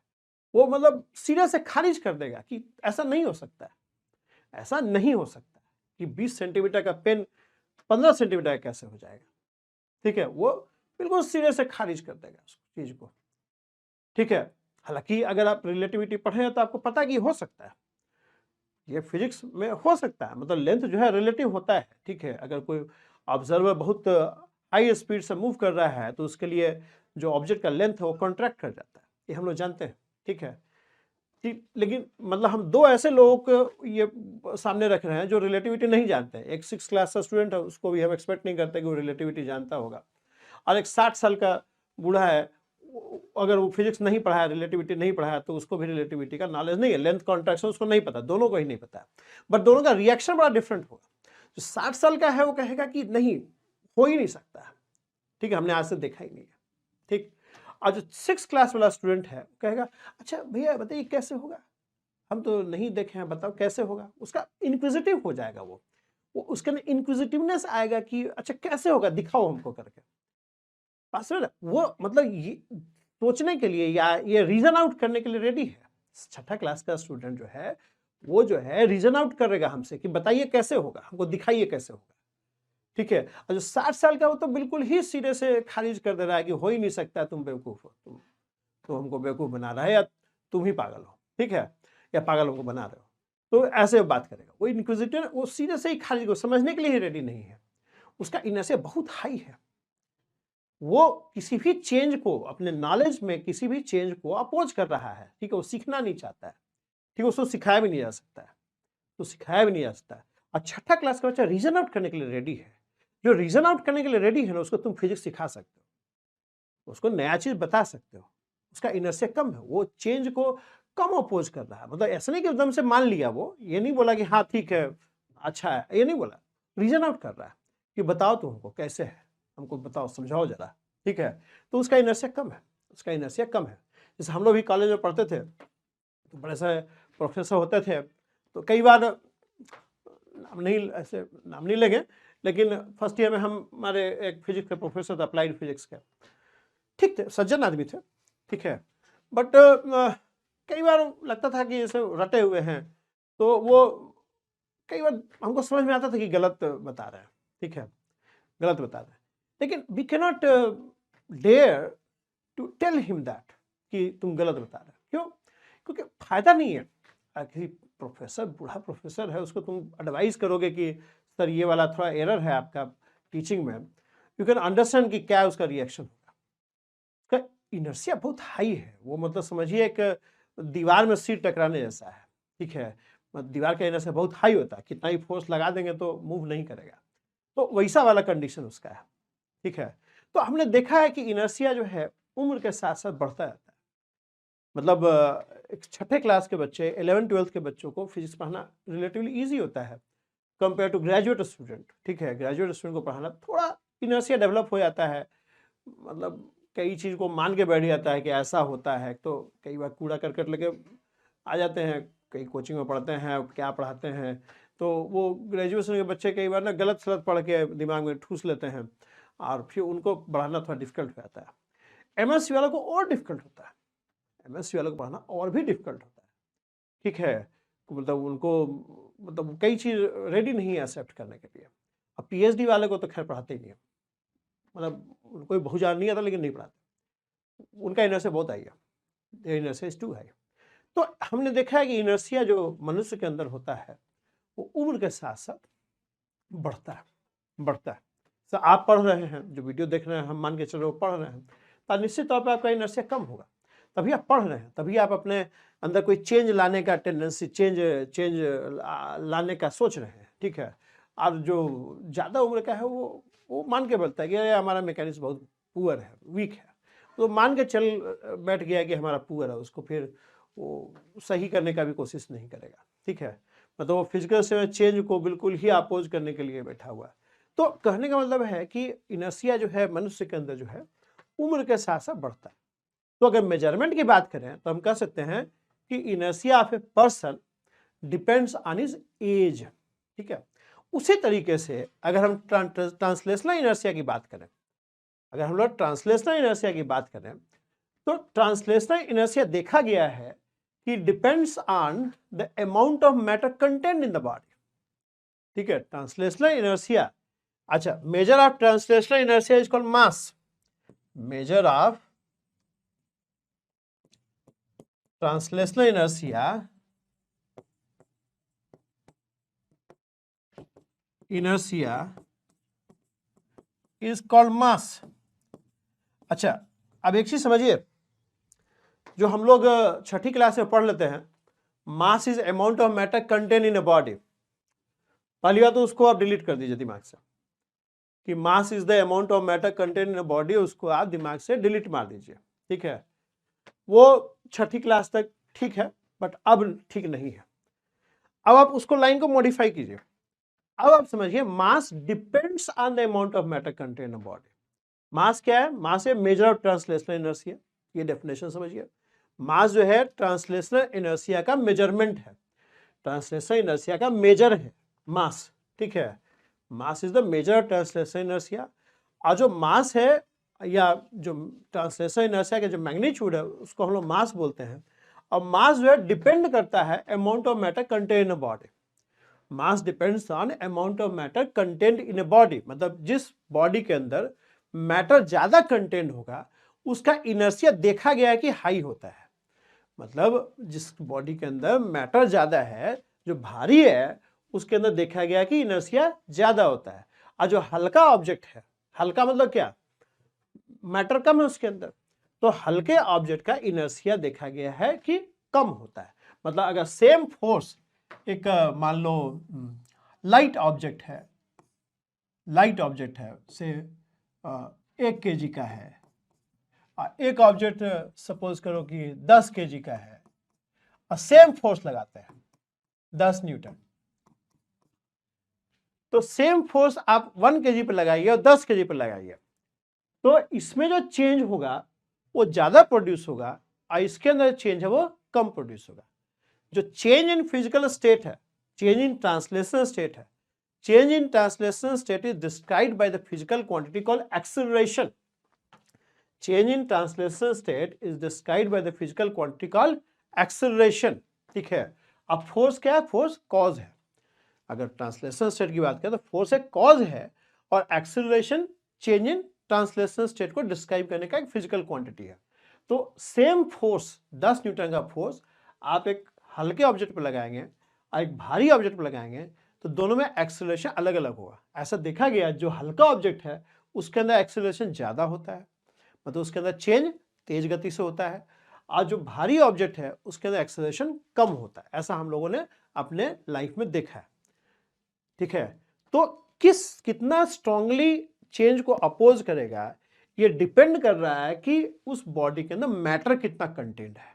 वो मतलब सीधे से खारिज कर देगा कि ऐसा नहीं हो सकता है, ऐसा नहीं हो सकता है कि 20 सेंटीमीटर का पेन 15 सेंटीमीटर कैसे हो जाएगा। ठीक है, वो बिल्कुल सीधे से खारिज कर देगा उस चीज को। ठीक है, हालांकि अगर आप रिलेटिविटी पढ़े तो आपको पता है कि हो सकता है, ये फिजिक्स में हो सकता है, मतलब लेंथ जो है रिलेटिव होता है। ठीक है, अगर कोई ऑब्जर्वर बहुत हाई स्पीड से मूव कर रहा है तो उसके लिए जो ऑब्जेक्ट का लेंथ है वो कॉन्ट्रैक्ट कर जाता है, ये हम लोग जानते हैं। ठीक है, ठीक, लेकिन मतलब हम दो ऐसे लोगों को ये सामने रख रहे हैं जो रिलेटिविटी नहीं जानते हैं। एक 6 क्लास का स्टूडेंट है, उसको भी हम एक्सपेक्ट नहीं करते कि वो रिलेटिविटी जानता होगा, और एक 60 साल का बूढ़ा है, अगर वो फिजिक्स नहीं पढ़ा है, रिलेटिविटी नहीं पढ़ा है, तो उसको भी रिलेटिविटी का नॉलेज नहीं है, लेंथ कॉन्ट्रैक्शन उसको नहीं पता, दोनों को ही नहीं पता है। बट दोनों का रिएक्शन बड़ा डिफरेंट होगा। जो 60 साल का है वो कहेगा कि नहीं, हो ही नहीं सकता है, ठीक है, हमने आज से देखा ही नहीं है। ठीक, और जो 6 क्लास वाला स्टूडेंट है वो कहेगा अच्छा भैया बताइए कैसे होगा, हम तो नहीं देखे हैं, बताओ कैसे होगा। उसका इंक्विजिटिव हो जाएगा, वो उसके अंदर इंक्विजिटिवनेस आएगा कि अच्छा कैसे होगा, दिखाओ हमको करके। वो मतलब ये सोचने के लिए या ये रीजन आउट करने के लिए रेडी है। 6ठा क्लास का स्टूडेंट जो है वो जो है रीजन आउट करेगा हमसे कि बताइए कैसे होगा, हमको दिखाइए कैसे होगा। ठीक है, और जो 60 साल का वो तो बिल्कुल ही सिरे से खारिज कर दे रहा है कि हो ही नहीं सकता, तुम बेवकूफ हो, तुम हमको बेवकूफ बना रहा है या तुम ही पागल हो। ठीक है, या पागल हमको बना रहे हो, तो ऐसे बात करेगा। वो इनक्विजिटर वो सीधे से ही खारिज को समझने के लिए रेडी नहीं है, उसका इनर्शिया बहुत हाई है। वो किसी भी चेंज को, अपने नॉलेज में किसी भी चेंज को अपोज कर रहा है। ठीक है, वो सीखना नहीं चाहता है। ठीक है, उसको सिखाया भी नहीं जा सकता है, तो सिखाया भी नहीं जा सकता है। और 6ठा क्लास का बच्चा रीजन आउट करने के लिए रेडी है। जो रीजन आउट करने के लिए रेडी है ना, उसको तुम फिजिक्स सिखा सकते हो, उसको नया चीज बता सकते हो। उसका इनर्शिया कम है, वो चेंज को कम अपोज कर रहा है। मतलब ऐसा नहीं कि एकदम से मान लिया, वो ये नहीं बोला कि हाँ ठीक है अच्छा है, ये नहीं बोला, रीजन आउट कर रहा है कि बताओ तुमको कैसे है, हमको बताओ, समझाओ जरा। ठीक है, तो उसका इनर्शिया कम है, उसका इनर्शिया कम है। जैसे हम लोग भी कॉलेज में पढ़ते थे तो बड़े सारे प्रोफेसर होते थे, तो कई बार नाम नहीं, ऐसे नाम नहीं लगे, लेकिन फर्स्ट ईयर में हमारे एक फिजिक्स के प्रोफेसर थे, अप्लाइड फिजिक्स के, ठीक थे, सज्जन आदमी थे। ठीक है, बट कई बार लगता था कि जैसे रटे हुए हैं, तो वो कई बार हमको समझ में आता था कि गलत बता रहे हैं। ठीक है, गलत बता रहे हैं, लेकिन we can not dare to tell him that कि तुम गलत बता रहे हो। क्यों? क्योंकि फायदा नहीं है। किसी प्रोफेसर, बूढ़ा प्रोफेसर है, उसको तुम एडवाइस करोगे कि सर ये वाला थोड़ा एरर है आपका टीचिंग में, यू कैन अंडरस्टैंड कि क्या उसका रिएक्शन होगा। उसका इनर्शिया बहुत हाई है, वो मतलब समझिए एक दीवार में सिर टकराने जैसा है। ठीक है, दीवार का इनर्शिया बहुत हाई होता है, कितना ही फोर्स लगा देंगे तो मूव नहीं करेगा, तो वैसा वाला कंडीशन उसका है। ठीक है, तो हमने देखा है कि इनर्शिया जो है उम्र के साथ साथ बढ़ता जाता है। मतलब एक छठे क्लास के बच्चे 11th-12th के बच्चों को फिजिक्स पढ़ाना रिलेटिवली ईजी होता है कंपेयर टू ग्रेजुएट स्टूडेंट। ठीक है, ग्रेजुएट स्टूडेंट को पढ़ाना थोड़ा इनर्शिया डेवलप हो जाता है, मतलब कई चीज़ को मान के बैठ जाता है कि ऐसा होता है। तो कई बार कूड़ा करकट लेके आ जाते हैं, कई कोचिंग में पढ़ते हैं, क्या पढ़ाते हैं, तो वो ग्रेजुएशन के बच्चे कई बार ना गलत सलत पढ़ के दिमाग में ठूस लेते हैं और फिर उनको पढ़ाना थोड़ा डिफिकल्ट हो जाता है। एमएससी वालों को और डिफिकल्ट होता है, एमएससी वालों को पढ़ाना और भी डिफिकल्ट होता है। ठीक है, मतलब उनको मतलब कई चीज़ रेडी नहीं है एक्सेप्ट करने के लिए। अब पीएचडी वाले को तो खैर पढ़ाते ही नहीं है, मतलब उनको भी बहुत ज़्यादा नहीं आता लेकिन नहीं पढ़ाते, उनका इनर्शिया बहुत हाई है, their inertia is too high. तो हमने देखा है कि इनर्शिया जो मनुष्य के अंदर होता है वो उम्र के साथ साथ बढ़ता है, बढ़ता है। तो आप पढ़ रहे हैं, जो वीडियो देख रहे हैं, हम मान के चलो पढ़ रहे हैं, तो निश्चित तौर पर आपका इनर्शिया कम होगा, तभी आप पढ़ रहे हैं, तभी आप अपने अंदर कोई चेंज लाने का टेंडेंसी, चेंज लाने का सोच रहे हैं। ठीक है, और जो ज़्यादा उम्र का है वो मान के बोलता है कि अरे हमारा मैकेनिज्म बहुत पुअर है, वीक है, तो मान के चल बैठ गया कि हमारा पुअर है, उसको फिर वो सही करने का भी कोशिश नहीं करेगा। ठीक है, मतलब वो फिजिकल से चेंज को बिल्कुल ही अपोज करने के लिए बैठा हुआ है। तो कहने का मतलब है कि इनर्शिया जो है मनुष्य के अंदर जो है उम्र के साथ साथ बढ़ता है। तो अगर मेजरमेंट की बात करें तो हम कह सकते हैं कि inertia of a person depends on his age. ठीक है, उसी तरीके से अगर हम ट्रांसलेशनल इनर्शिया की बात करें, अगर हम लोग ट्रांसलेशनल इनर्शिया की बात करें तो ट्रांसलेशनल इनर्शिया देखा गया है कि depends on the amount of matter content in the body. ठीक है, ट्रांसलेशनल इनर्शिया, अच्छा, major of translational inertia is called mass. Measure of translational inertia is called मास। अच्छा, अब एक चीज समझिए, जो हम लोग छठी क्लास में पढ़ लेते हैं, mass is amount of matter content in a body. पहली बात तो उसको आप डिलीट कर दीजिए दिमाग से कि मास is the amount of matter content in a body, उसको आप दिमाग से डिलीट मार दीजिए। ठीक है, वो छठी क्लास तक ठीक है, बट अब ठीक नहीं है। अब आप उसको लाइन को मॉडिफाई कीजिए। अब आप समझिए, mass depends on the amount of matter content in a body. Mass क्या है? मास है मेजर ऑफ ट्रांसलेशनल इनर्शिया। ये डेफिनेशन समझिए, मास जो है ट्रांसलेशनल इनर्शिया का मेजरमेंट है, ट्रांसलेशनल इनर्शिया का मेजर है मास। ठीक है, mass is the measure of translational inertia. और जो मास है या जो ट्रांसलेशनल इनर्शिया का जो मैग्नीट्यूड है उसको हम लोग मास बोलते हैं। और मास जो है डिपेंड करता है amount of matter content in a body. Mass depends on amount of matter content in a body, मतलब जिस बॉडी के अंदर मैटर ज्यादा कंटेंट होगा उसका इनर्शिया देखा गया है कि हाई होता है। मतलब जिस बॉडी के अंदर मैटर ज्यादा है, जो भारी है, उसके अंदर देखा गया कि इनर्शिया ज्यादा होता है। और जो हल्का ऑब्जेक्ट है, हल्का मतलब क्या, मैटर कम है उसके अंदर, तो हल्के ऑब्जेक्ट का इनर्शिया देखा गया है कि कम होता है। मतलब अगर सेम फोर्स एक मान लो लाइट ऑब्जेक्ट है, लाइट ऑब्जेक्ट है से 1 kg का है, एक ऑब्जेक्ट सपोज करो कि 10 kg का है, और सेम फोर्स लगाते हैं 10 न्यूटन, तो सेम फोर्स आप 1 kg पर लगाइए और 10 kg पर लगाइए, तो इसमें जो चेंज होगा वो ज्यादा प्रोड्यूस होगा और इसके अंदर चेंज है वो कम प्रोड्यूस होगा। जो चेंज इन फिजिकल स्टेट है, चेंज इन ट्रांसलेशनल स्टेट है, change in translational state is described by the physical quantity called acceleration. Change in translational state is described by the physical quantity called acceleration. ठीक है, अब force क्या है? Force cause है। अगर translational state की बात करें तो फोर्स एक कॉज है और acceleration change in translational state को डिस्क्राइब करने का एक फिजिकल क्वांटिटी है। तो सेम फोर्स 10 न्यूटन का फोर्स आप एक हल्के ऑब्जेक्ट पर लगाएंगे और एक भारी ऑब्जेक्ट पर लगाएंगे तो दोनों में एक्सेलरेशन अलग अलग होगा। ऐसा देखा गया, जो हल्का ऑब्जेक्ट है उसके अंदर एक्सेलरेशन ज्यादा होता है, मतलब उसके अंदर चेंज तेज गति से होता है, और जो भारी ऑब्जेक्ट है उसके अंदर एक्सेलरेशन कम होता है। ऐसा हम लोगों ने अपने लाइफ में देखा है। ठीक है, तो कितना स्ट्रांगली चेंज को अपोज करेगा ये डिपेंड कर रहा है कि उस बॉडी के अंदर मैटर कितना कंटेंट है।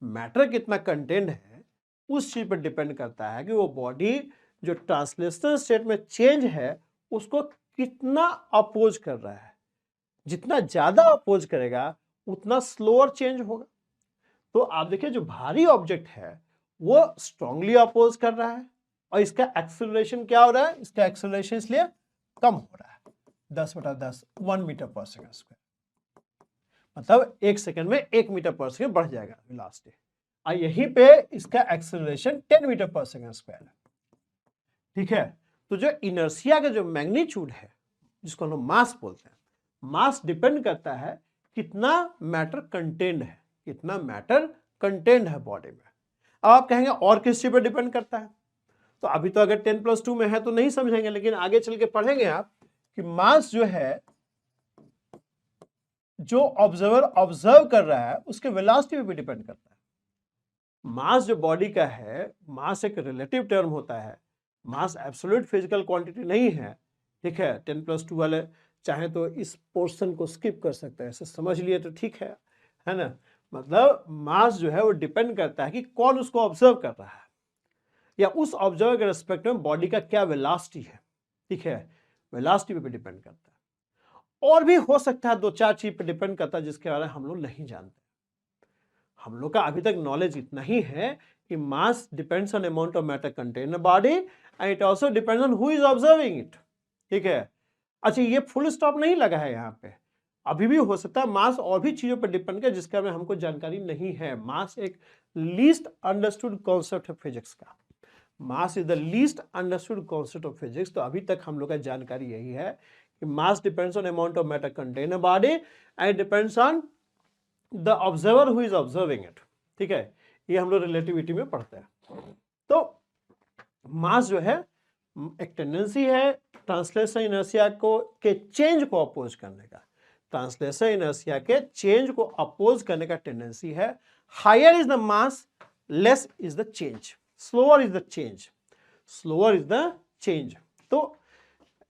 मैटर कितना कंटेंट है उस चीज पर डिपेंड करता है कि वो बॉडी जो ट्रांसलेशनल स्टेट में चेंज है उसको कितना अपोज कर रहा है। जितना ज्यादा अपोज करेगा उतना स्लोअर चेंज होगा। तो आप देखिए जो भारी ऑब्जेक्ट है वो स्ट्रांगली अपोज कर रहा है और इसका एक्सेलरेशन क्या हो रहा है, इसका एक्सेलरेशन इसलिए कम हो रहा है 10/10 1 मीटर पर सेकंड स्क्वायर, मतलब 1 सेकंड में 1 मीटर पर सेकंड बढ़ जाएगा वेलोसिटी। और यहीं पे इसका एक्सेलरेशन 10 मीटर पर सेकंड स्क्वायर है। ठीक है, तो जो इनर्शिया का जो मैग्नीट्यूड है जिसको हम लोग मास बोलते हैं, मास डिपेंड करता है कितना मैटर कंटेंट है, कितना मैटर कंटेंट है बॉडी में। अब आप कहेंगे और किस चीज पर डिपेंड करता है, तो अभी तो अगर 10+2 में है तो नहीं समझेंगे, लेकिन आगे चल के पढ़ेंगे आप कि मास जो है जो ऑब्जर्वर ऑब्जर्व कर रहा है उसके वेलोसिटी पे भी डिपेंड करता है। मास जो बॉडी का है, मास एक रिलेटिव टर्म होता है, मास एब्सोल्यूट फिजिकल क्वांटिटी नहीं है। ठीक है, 10+2 वाले चाहे तो इस पोर्शन को स्किप कर सकते हैं, ऐसे समझ लिए तो ठीक है ना। मतलब मास जो है वो डिपेंड करता है कि कौन उसको ऑब्जर्व कर रहा है या उस ऑब्जर्वर के रिस्पेक्ट में बॉडी का क्या वेलोसिटी है। ठीक है, वेलोसिटी पे भी डिपेंड करता है। और भी हो सकता है 2-4 चीज पे डिपेंड करता है जिसके बारे में हम लोग नहीं जानते। हम लोग का अभी तक नॉलेज इतना ही है कि mass depends on amount of matter content in body and it also depends on who is observing it. ठीक है, अच्छा ये फुल स्टॉप नहीं लगा है यहाँ पे, अभी भी हो सकता है मास और भी चीजों पर डिपेंड करे जिसके बारे में हमको जानकारी नहीं है। मास एक लीस्ट अंडरस्टूड कॉन्सेप्ट है फिजिक्स का, मास is the least understood concept of physics. तो अभी तक हम लोग का जानकारी यही है कि mass depends on amount of matter content in body and depends on the observer who is observing it. ठीक है, ये हम लोग रिलेटिविटी में पढ़ते हैं। तो मास जो है एक टेंडेंसी है ट्रांसलेशन इनर्शिया को के चेंज को अपोज करने का, ट्रांसलेशन इनर्शिया के चेंज को अपोज करने का टेंडेंसी है। Higher is the mass less is the change, slower is the change, slower is the change. तो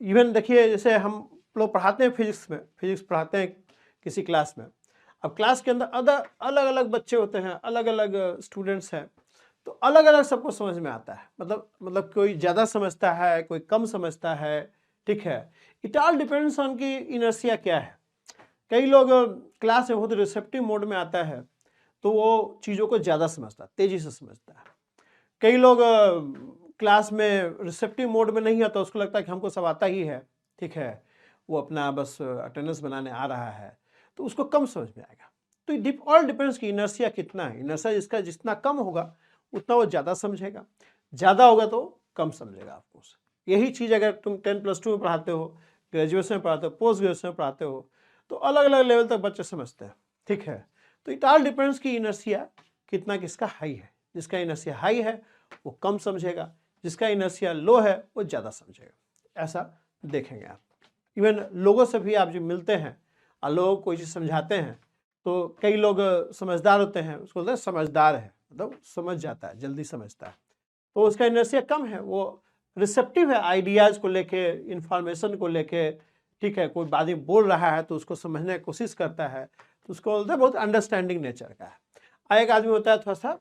इवन देखिए जैसे हम लोग पढ़ाते हैं फिजिक्स में, फिजिक्स पढ़ाते हैं किसी क्लास में, अब क्लास के अंदर अलग अलग बच्चे होते हैं, अलग अलग स्टूडेंट्स हैं, तो अलग अलग सबको समझ में आता है। मतलब कोई ज़्यादा समझता है, कोई कम समझता है। ठीक है, इट ऑल डिपेंड्स ऑन कि इनर्शिया क्या है। कई लोग क्लास में बहुत रिसेप्टिव मोड में आता है तो वो चीज़ों को ज़्यादा समझता है, तेज़ी से समझता है। कई लोग क्लास में रिसेप्टिव मोड में नहीं आता, उसको लगता है कि हमको सब आता ही है। ठीक है, वो अपना बस अटेंडेंस बनाने आ रहा है, तो उसको कम समझ में आएगा। तो ऑल डिपेंड्स कि इनर्शिया कितना है। इनर्शिया जिसका जितना कम होगा उतना वो ज़्यादा समझेगा, ज़्यादा होगा तो कम समझेगा आपको। यही चीज़ अगर तुम 10+2 में पढ़ाते हो, ग्रेजुएशन में पढ़ाते हो, पोस्ट ग्रेजुएशन में पढ़ाते हो, तो अलग अलग लेवल तक बच्चे समझते हैं। ठीक है, तो इट ऑल डिपेंड्स कि इनर्शिया कितना किसका हाई है। जिसका इनर्शिया हाई है वो कम समझेगा, जिसका इनर्शिया लो है वो ज़्यादा समझेगा। ऐसा देखेंगे आप। इवन लोगों से भी आप जो मिलते हैं और लोगों को कोई चीज़ समझाते हैं तो कई लोग समझदार होते हैं, उसको बोलते हैं समझदार है, मतलब समझ जाता है, जल्दी समझता है, तो उसका इनर्शिया कम है, वो रिसेप्टिव है आइडियाज़ को लेके, इंफॉर्मेशन को लेके। ठीक है, कोई आदमी बोल रहा है तो उसको समझने की कोशिश करता है, तो उसको बोलते हैं बहुत अंडरस्टैंडिंग नेचर का है। एक आदमी होता है थोड़ा सा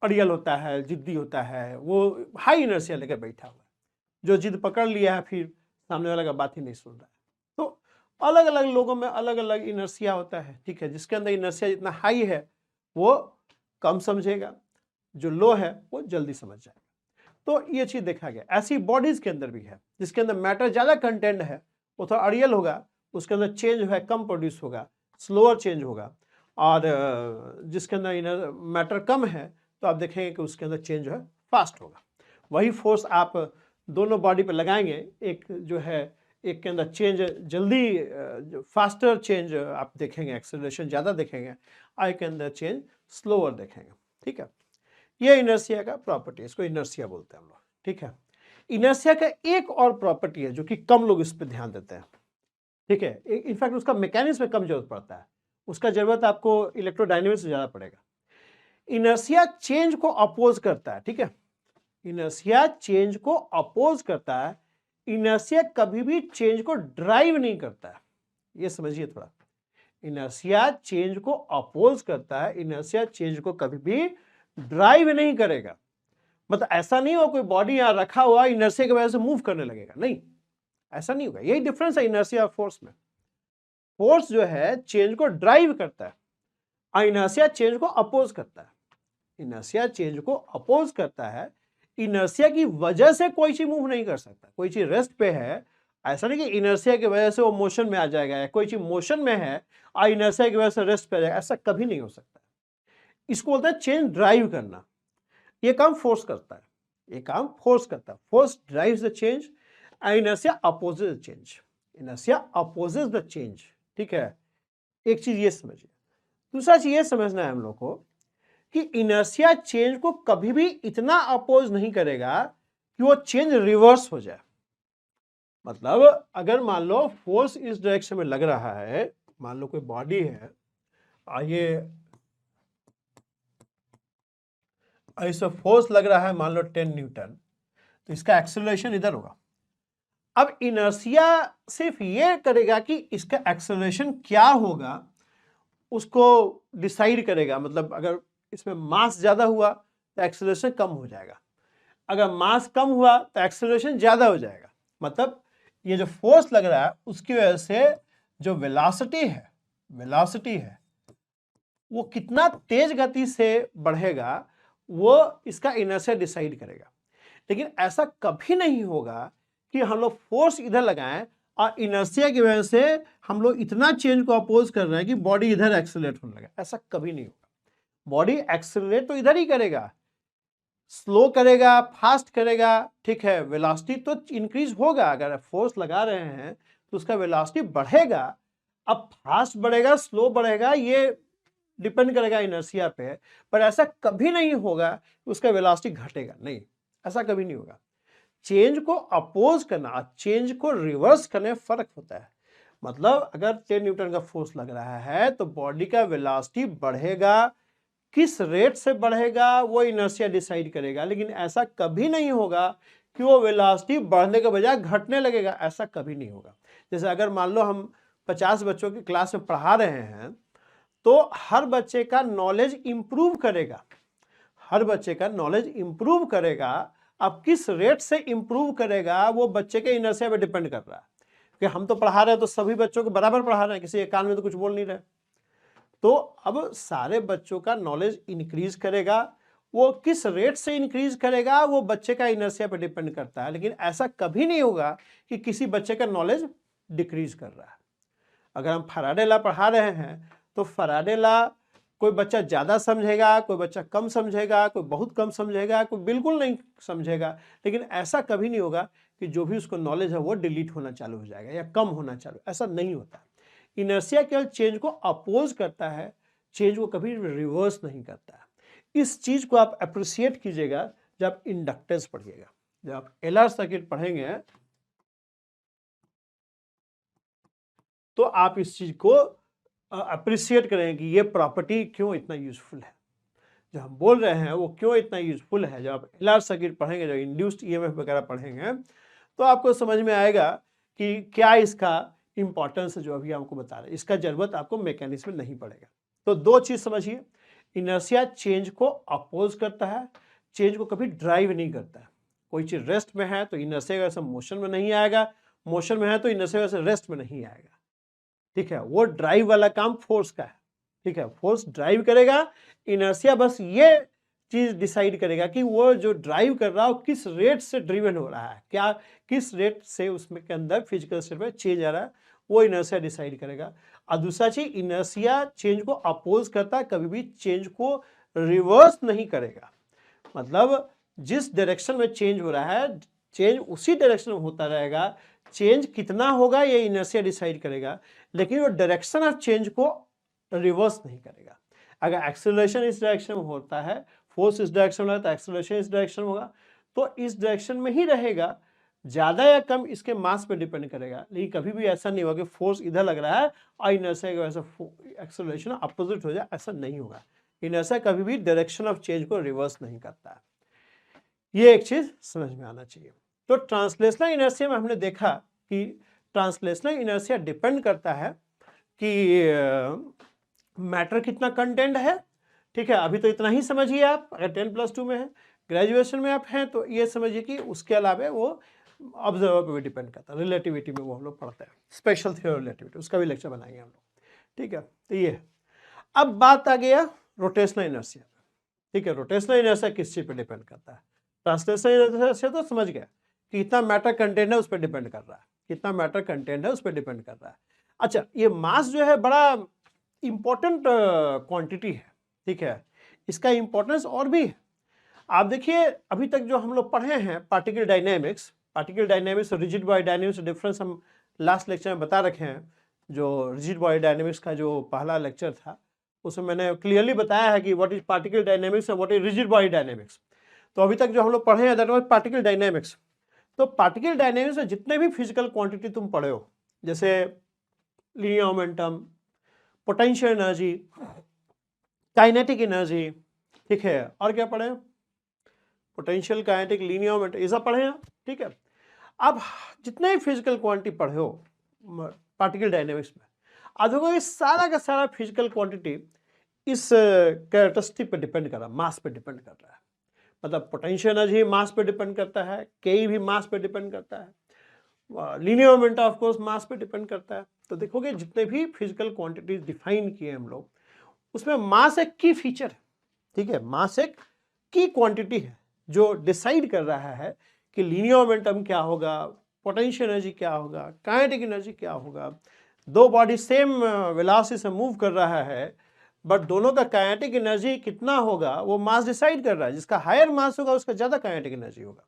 अड़ियल होता है, जिद्दी होता है, वो हाई इनर्शिया लेकर बैठा हुआ है, जो जिद पकड़ लिया है फिर सामने वाला का बात ही नहीं सुन रहा है। तो अलग अलग लोगों में अलग अलग इनर्शिया होता है। ठीक है, जिसके अंदर इनर्शिया जितना हाई है वो कम समझेगा, जो लो है वो जल्दी समझ जाएगा। तो ये चीज़ देखा गया। ऐसी बॉडीज़ के अंदर भी है जिसके अंदर मैटर ज़्यादा कंटेंट है, वो थोड़ा अड़ियल होगा, उसके अंदर चेंज है कम प्रोड्यूस होगा, स्लोअर चेंज होगा। और जिसके अंदर मैटर कम है तो आप देखेंगे कि उसके अंदर चेंज जो है फास्ट होगा। वही फोर्स आप दोनों बॉडी पे लगाएंगे, एक जो है एक के अंदर चेंज जल्दी फास्टर चेंज आप देखेंगे, एक्सेलरेशन ज़्यादा देखेंगे, आई के अंदर चेंज स्लोअर देखेंगे। ठीक है, ये इनर्शिया का प्रॉपर्टी है, इसको इनर्शिया बोलते हैं हम लोग। ठीक है, इनर्शिया का एक और प्रॉपर्टी है जो कि कम लोग इस पर ध्यान देते हैं। ठीक है, इनफैक्ट उसका मैकेनिक्स में कम जरूरत पड़ता है, उसका जरूरत आपको इलेक्ट्रोडायनेमिक्स से ज़्यादा पड़ेगा। इनर्शिया चेंज को अपोज करता है। ठीक है, इनर्शिया चेंज को अपोज करता है, इनर्शिया कभी भी चेंज को ड्राइव नहीं करता है। ये समझिए थोड़ा। इनर्शिया चेंज को अपोज करता है, इनर्शिया चेंज को कभी भी ड्राइव नहीं करेगा। मतलब ऐसा नहीं हो कोई बॉडी यहां रखा हुआ इनर्शिया की वजह से मूव करने लगेगा, नहीं, ऐसा नहीं होगा। यही डिफरेंस है इनर्शिया और फोर्स में। फोर्स जो है चेंज को ड्राइव करता है और इनर्शिया चेंज को अपोज करता है। इनर्शिया चेंज को अपोज करता है, इनर्शिया की वजह से कोई चीज मूव नहीं कर सकता। कोई चीज रेस्ट पे है, ऐसा नहीं कि इनर्शिया की वजह से वो मोशन में आ जाएगा, या कोई चीज मोशन में है और इनर्शिया की वजह से रेस्ट पे आ जाएगा, ऐसा कभी नहीं हो सकता। इसको बोलते हैं चेंज ड्राइव करना। ये काम फोर्स करता है, ये काम फोर्स करता है। Force drives the change, inertia opposes the change, inertia opposes the change. ठीक है, एक चीज ये समझिए। दूसरा चीज ये समझना है हम लोग को कि इनर्शिया चेंज को कभी भी इतना अपोज नहीं करेगा कि वो चेंज रिवर्स हो जाए। मतलब अगर मान लो फोर्स इस डायरेक्शन में लग रहा है, मान लो कोई बॉडी है और ये ऐसा फोर्स लग रहा है मान लो 10 न्यूटन, तो इसका एक्सेलरेशन इधर होगा। अब इनर्शिया सिर्फ ये करेगा कि इसका एक्सेलरेशन क्या होगा उसको डिसाइड करेगा। मतलब अगर इसमें मास ज्यादा हुआ तो एक्सेलरेशन कम हो जाएगा, अगर मास कम हुआ तो एक्सेलरेशन ज्यादा हो जाएगा। मतलब ये जो फोर्स लग रहा है उसकी वजह से जो वेलोसिटी है वो कितना तेज गति से बढ़ेगा वो इसका इनर्शिया डिसाइड करेगा। लेकिन ऐसा कभी नहीं होगा कि हम लोग फोर्स इधर लगाएं और इनर्शिया की वजह से हम लोग इतना चेंज को अपोज कर रहे हैं कि बॉडी इधर एक्सेलरेट होने लगे, ऐसा कभी नहीं होगा। बॉडी एक्सेलरेट तो इधर ही करेगा, स्लो करेगा, फास्ट करेगा, ठीक है, वेलोसिटी तो इंक्रीज होगा। अगर फोर्स लगा रहे हैं तो उसका वेलोसिटी बढ़ेगा। अब फास्ट बढ़ेगा, स्लो बढ़ेगा, ये डिपेंड करेगा इनर्शिया पे, पर ऐसा कभी नहीं होगा कि उसका वेलोसिटी घटेगा, नहीं, ऐसा कभी नहीं होगा। चेंज को अपोज करना, चेंज को रिवर्स करने में फर्क होता है। मतलब अगर 10 न्यूटन का फोर्स लग रहा है तो बॉडी का वेलोसिटी बढ़ेगा, किस रेट से बढ़ेगा वो इनर्शिया डिसाइड करेगा। लेकिन ऐसा कभी नहीं होगा कि वो वेलोसिटी बढ़ने के बजाय घटने लगेगा, ऐसा कभी नहीं होगा। जैसे अगर मान लो हम 50 बच्चों की क्लास में पढ़ा रहे हैं तो हर बच्चे का नॉलेज इंप्रूव करेगा, हर बच्चे का नॉलेज इंप्रूव करेगा। अब किस रेट से इंप्रूव करेगा वो बच्चे के इनर्शिया पे डिपेंड कर रहा है। कि हम तो पढ़ा रहे हैं तो सभी बच्चों को बराबर पढ़ा रहे हैं, किसी एक कान में तो कुछ बोल नहीं रहे। तो अब सारे बच्चों का नॉलेज इंक्रीज करेगा, वो किस रेट से इंक्रीज करेगा वो बच्चे का इनर्शिया पे डिपेंड करता है। लेकिन ऐसा कभी नहीं होगा कि किसी बच्चे का नॉलेज डिक्रीज कर रहा है। अगर हम फैराडे लॉ पढ़ा रहे हैं तो फैराडे लॉ कोई बच्चा ज़्यादा समझेगा, कोई बच्चा कम समझेगा, कोई बहुत कम समझेगा, कोई बिल्कुल नहीं समझेगा। लेकिन ऐसा कभी नहीं होगा कि जो भी उसको नॉलेज है वो डिलीट होना चालू हो जाएगा या कम होना चालू, ऐसा नहीं होता। इनर्शिया केवल चेंज को अपोज करता है, चेंज को कभी रिवर्स नहीं करता है। इस चीज को आप अप्रिशिएट कीजिएगा जब आप इंडक्टेंस पढ़िएगा, जब आप एलआर सर्किट पढ़ेंगे तो आप इस चीज को अप्रिशिएट करें कि ये प्रॉपर्टी क्यों इतना यूजफुल है। जो हम बोल रहे हैं वो क्यों इतना यूजफुल है। जब आप एलआर सर्किट पढ़ेंगे, जब इंड्यूस्ड ईएमएफ वगैरह पढ़ेंगे तो आपको समझ में आएगा कि क्या इसका इंपॉर्टेंस है जो अभी आपको बता रहे हैं। इसका जरूरत आपको मैकेनिज्म में नहीं पड़ेगा। तो दो चीज समझिए, इनर्शिया चेंज को अपोज करता है, चेंज को कभी ड्राइव नहीं करता है। कोई चीज रेस्ट में है तो इनर्शिया की वजह से मोशन में नहीं आएगा, मोशन में है तो इनर्शिया की वजह से रेस्ट में नहीं आएगा। ठीक है, वो ड्राइव वाला काम फोर्स का है। ठीक है, फोर्स ड्राइव करेगा, इनर्शिया बस ये चीज डिसाइड करेगा कि वो जो ड्राइव कर रहा है किस रेट से ड्रिवन हो रहा है, क्या किस रेट से उसमें के अंदर फिजिकल स्टेट में चेंज आ रहा है, वो इनर्शिया डिसाइड करेगा। और दूसरा चीज, इनर्शिया चेंज को अपोज करता है, कभी भी चेंज को रिवर्स नहीं करेगा। मतलब जिस डायरेक्शन में चेंज हो रहा है चेंज उसी डायरेक्शन में होता रहेगा। चेंज कितना होगा ये इनर्शिया डिसाइड करेगा, लेकिन वो डायरेक्शन ऑफ चेंज को रिवर्स नहीं करेगा। अगर एक्सेलरेशन इस डायरेक्शन में होता है, फोर्स इस डायरेक्शन में होता है, एक्सेलरेशन इस डायरेक्शन में होगा, तो इस डायरेक्शन में ही रहेगा। ज्यादा या कम इसके मास पे डिपेंड करेगा। लेकिन कभी भी ऐसा नहीं होगा कि फोर्स इधर लग रहा है और इनर्शिया की वजह से एक्सेलरेशन अपोजिट हो जाए, ऐसा नहीं होगा। इनर्शिया कभी भी डायरेक्शन ऑफ चेंज को रिवर्स नहीं करता है। ये एक चीज समझ में आना चाहिए। तो ट्रांसलेशनल इनर्शिया में हमने देखा कि ट्रांसलेशनल इनर्शिया डिपेंड करता है कि मैटर कितना कंटेंट है, ठीक है। अभी तो इतना ही समझिए आप, अगर 10+2 में है, ग्रेजुएशन में आप हैं तो ये समझिए कि उसके अलावा वो ऑब्जर्वर पे भी डिपेंड करता है, रिलेटिविटी में वो हम लोग पढ़ते हैं, स्पेशल थ्योरी रिलेटिविटी, उसका भी लेक्चर बनाएंगे हम लोग, ठीक है। तो ये अब बात आ गया रोटेशनल इनर्शिया, ठीक है। रोटेशनल इनर्शिया किस चीज पे डिपेंड करता है? ट्रांसलेशनल इनर्शिया तो समझ गया कि कितना मैटर कंटेंट है उस पर डिपेंड कर रहा है, कितना मैटर कंटेंट है उस पर डिपेंड कर रहा है। अच्छा, ये मास जो है बड़ा इंपॉर्टेंट क्वांटिटी है, ठीक है। इसका इंपॉर्टेंस और भी है। आप देखिए अभी तक जो हम लोग पढ़े हैं पार्टिकल डायनेमिक्स और रिजिड बॉडी डायनेमिक्स डिफरेंस हम लास्ट लेक्चर में बता रखे हैं। जो रिजिड बॉडी डायनेमिक्स का जो पहला लेक्चर था उसमें मैंने क्लियरली बताया है कि व्हाट इज पार्टिकल डायनेमिक्स और what is rigid body dynamics. तो अभी तक जो हम लोग पढ़े हैं दैट वाज पार्टिकल डायनेमिक्स। तो पार्टिकल डायनेमिक्स में जितने भी फिजिकल क्वांटिटी तुम पढ़े हो, जैसे linear momentum, potential energy, kinetic energy, ठीक है, और क्या पढ़े? पोटेंशियल, काइनेटिक, लीनियर मोमेंटम, ये सब पढ़े हैं, ठीक है। अब जितने भी फिजिकल क्वांटिटी पढ़े हो पार्टिकल डायनेमिक्स में, अब देखो ये सारा का सारा फिजिकल क्वांटिटी इस कैरेक्टरिस्टिक पे डिपेंड कर रहा है, मास पे डिपेंड कर रहा है। मतलब पोटेंशियल एनर्जी मास पे डिपेंड करता है, के भी मास पे डिपेंड करता है, लीनियर मोमेंटम ऑफ कोर्स मास पे डिपेंड करता है। तो देखोगे जितने भी फिजिकल क्वांटिटीज डिफाइन किए हम लोग, उसमें मास एक की फीचर है, ठीक है। मास एक की क्वांटिटी है जो डिसाइड कर रहा है कि लीनियर मोमेंटम क्या होगा, पोटेंशियल एनर्जी क्या होगा, काइनेटिक एनर्जी क्या होगा। दो बॉडी सेम वेलोसिटी से मूव कर रहा है, बट दोनों का काइनेटिक एनर्जी कितना होगा वो मास डिसाइड कर रहा है। जिसका हायर मास होगा उसका ज्यादा काइनेटिक एनर्जी होगा।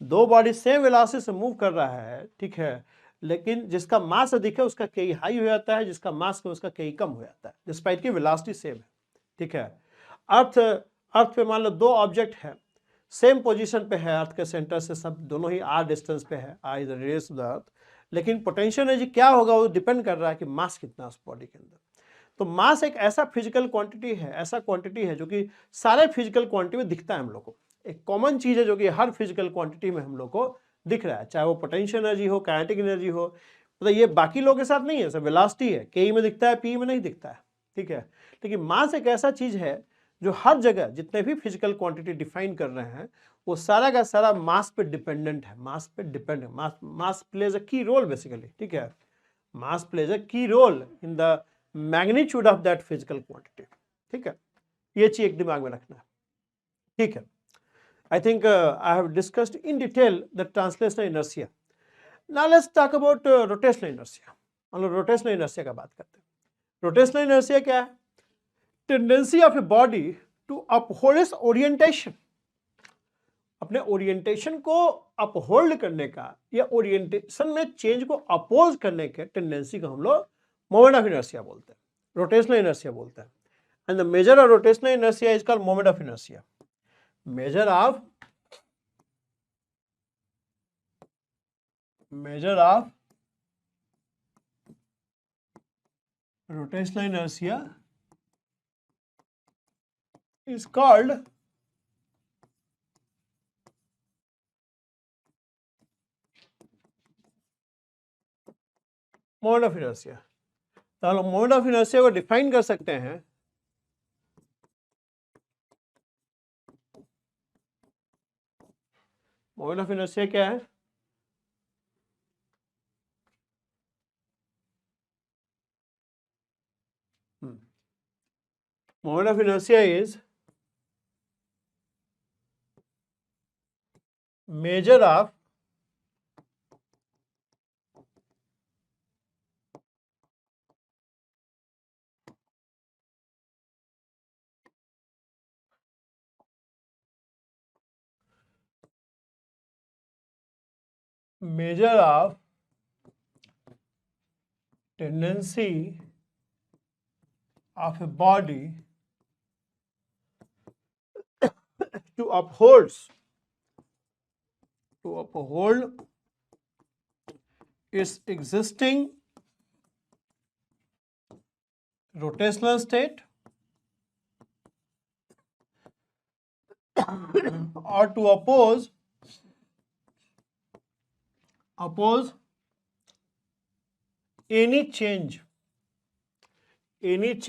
दो बॉडी सेम वेलोसिटी से मूव कर रहा है, ठीक है, लेकिन जिसका मास अधिक है उसका के हाई हो जाता है, जिसका मास है उसका के कम हो जाता है, डिस्पाइट की वेलोसिटी सेम है, ठीक है। अर्थ पे मान लो दो ऑब्जेक्ट है, सेम पोजीशन पे है, अर्थ के सेंटर से सब दोनों ही आर डिस्टेंस पे है, r is the radius of the earth, लेकिन पोटेंशियल एनर्जी क्या होगा वो डिपेंड कर रहा है कि मास कितना है उस बॉडी के अंदर। तो मास एक ऐसा फिजिकल क्वांटिटी है, ऐसा क्वांटिटी है जो कि सारे फिजिकल क्वांटिटी में दिखता है हम लोग को, एक कॉमन चीज है जो कि हर फिजिकल क्वांटिटी में हम लोग को दिख रहा है, चाहे वो पोटेंशियल एनर्जी हो, काइनेटिक एनर्जी हो। मतलब ये बाकी लोगों के साथ नहीं है, सब वेलोसिटी है, के में दिखता है, पी में नहीं दिखता है, ठीक है। लेकिन मास एक ऐसा चीज है जो हर जगह जितने भी फिजिकल क्वांटिटी डिफाइन कर रहे हैं वो सारा का सारा मास पे डिपेंडेंट है, मास पे डिपेंड है। मास plays a key role basically, ठीक है। मास plays a key role in the magnitude of that physical quantity, ठीक है। ये चीज एक दिमाग में रखना है, ठीक है। I think I have discussed in detail the translational inertia. Now let's talk about rotational inertia. हम लोग रोटेशनल इनर्शिया का बात करते हैं। रोटेशनल इनर्शिया क्या है? Tendency of a body to uphold its orientation, अपने ओरिएंटेशन को अपहोल्ड करने का या ओरिएंटेशन में चेंज को अपोज करने के टेंडेंसी को हम लोग मोमेंट ऑफ इनर्शिया बोलते हैं, रोटेशनल इनर्शिया बोलते हैं। And the measure of rotational inertia is called moment of inertia. measure of rotational inertia is called moment of inertia. तो हम लोग मोमेंट ऑफ इनर्शिया को डिफाइन कर सकते हैं मोमेंट ऑफ इनर्शिया क्या है? Moment of inertia is measure of tendency of a body to uphold its existing rotational state or to oppose any change in its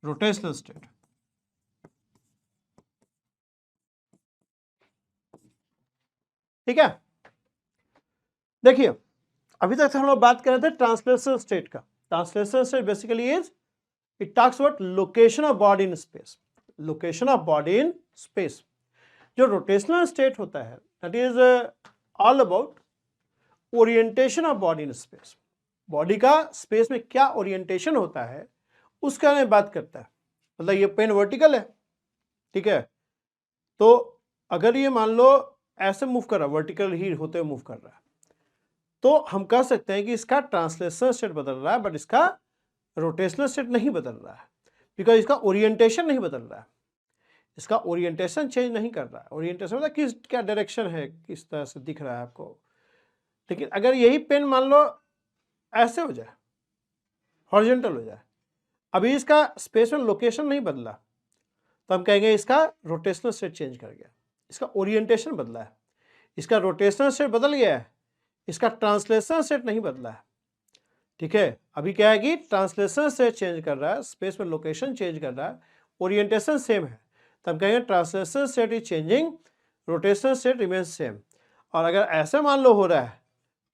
rotational state. ठीक है, देखिए अभी तक हम लोग बात कर रहे थे ट्रांसलेशनल स्टेट का। Translational state basically is it talks about location of body in space, location of body in space. जो रोटेशनल स्टेट होता है that is all about orientation of body in space. Body का space में क्या orientation होता है उसके बारे में बात करता है। मतलब ये पेन वर्टिकल है, ठीक है, तो अगर ये मान लो ऐसे मूव कर रहा है, वर्टिकल ही होते हुए मूव कर रहा है, तो हम कह सकते हैं कि इसका ट्रांसलेशनल स्टेट बदल रहा है, बट इसका रोटेशनल स्टेट नहीं बदल रहा है, बिकॉज इसका ओरिएंटेशन नहीं बदल रहा है, इसका ओरिएंटेशन चेंज नहीं कर रहा है। ओरिएंटेशन मतलब किस क्या डायरेक्शन है, किस तरह से दिख रहा है आपको। लेकिन अगर यही पेन मान लो ऐसे हो जाए, हॉरिजॉन्टल हो जाए, अभी इसका स्पेस में लोकेशन नहीं बदला, तो हम कहेंगे इसका रोटेशनल स्टेट चेंज कर गया, इसका ओरिएंटेशन बदला है। इसका रोटेशनल स्टेट बदल गया है, इसका ट्रांसलेशनल स्टेट नहीं बदला है। ठीक है, अभी क्या है कि ट्रांसलेशनल स्टेट चेंज कर रहा है, स्पेस में लोकेशन चेंज कर रहा है, ओरिएंटेशन सेम है, तो हम कहेंगे translational state is changing, rotational state remains same. और अगर ऐसे मान लो हो रहा है,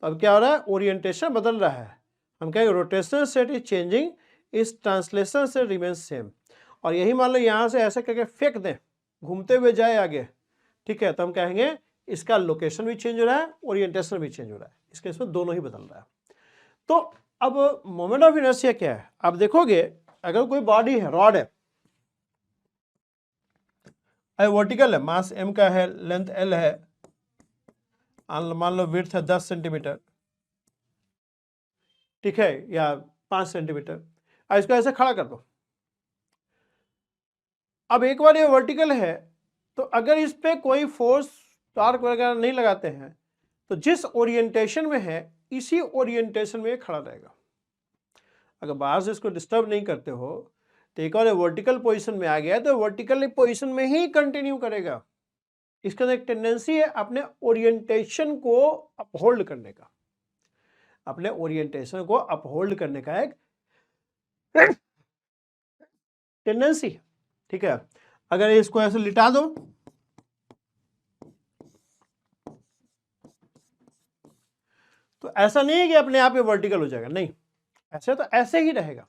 तो अब क्या हो रहा है, ओरिएंटेशन बदल रहा है, हम कहेंगे रोटेशनल स्टेट इज चेंजिंग, इस ट्रांसलेशनल स्टेट रिमेन्स सेम। और यही मान लो यहाँ से ऐसे करके फेंक दें, घूमते हुए जाए आगे, ठीक है, तो हम कहेंगे इसका लोकेशन भी चेंज हो रहा है, ओरिएंटेशन भी चेंज हो रहा है, इसके इसमें दोनों ही बदल रहा है। तो अब मोमेंट ऑफ इनर्शिया क्या है, आप देखोगे अगर कोई बॉडी है, रॉड है, वर्टिकल है, मास m का है, लेंथ l है, मान लो विड्थ है 10 सेंटीमीटर, ठीक है, या 5 सेंटीमीटर, इसको ऐसे खड़ा कर दो। अब एक बार ये वर्टिकल है, तो अगर इस पे कोई फोर्स टॉर्क वगैरह नहीं लगाते हैं, तो जिस ओरिएंटेशन में है इसी ओरिएंटेशन में खड़ा रहेगा। अगर बाहर से इसको डिस्टर्ब नहीं करते हो, तो एक और वर्टिकल पोजीशन में आ गया तो वर्टिकल पोजीशन में ही कंटिन्यू करेगा। इसके अंदर एक टेंडेंसी है अपने ओरिएंटेशन को अपहोल्ड करने का, अपने ओरिएंटेशन को अपहोल्ड करने का एक टेंडेंसी है। ठीक है, अगर इसको ऐसे लिटा दो, तो ऐसा नहीं है कि अपने आप ये वर्टिकल हो जाएगा, नहीं, ऐसे तो ऐसे ही रहेगा।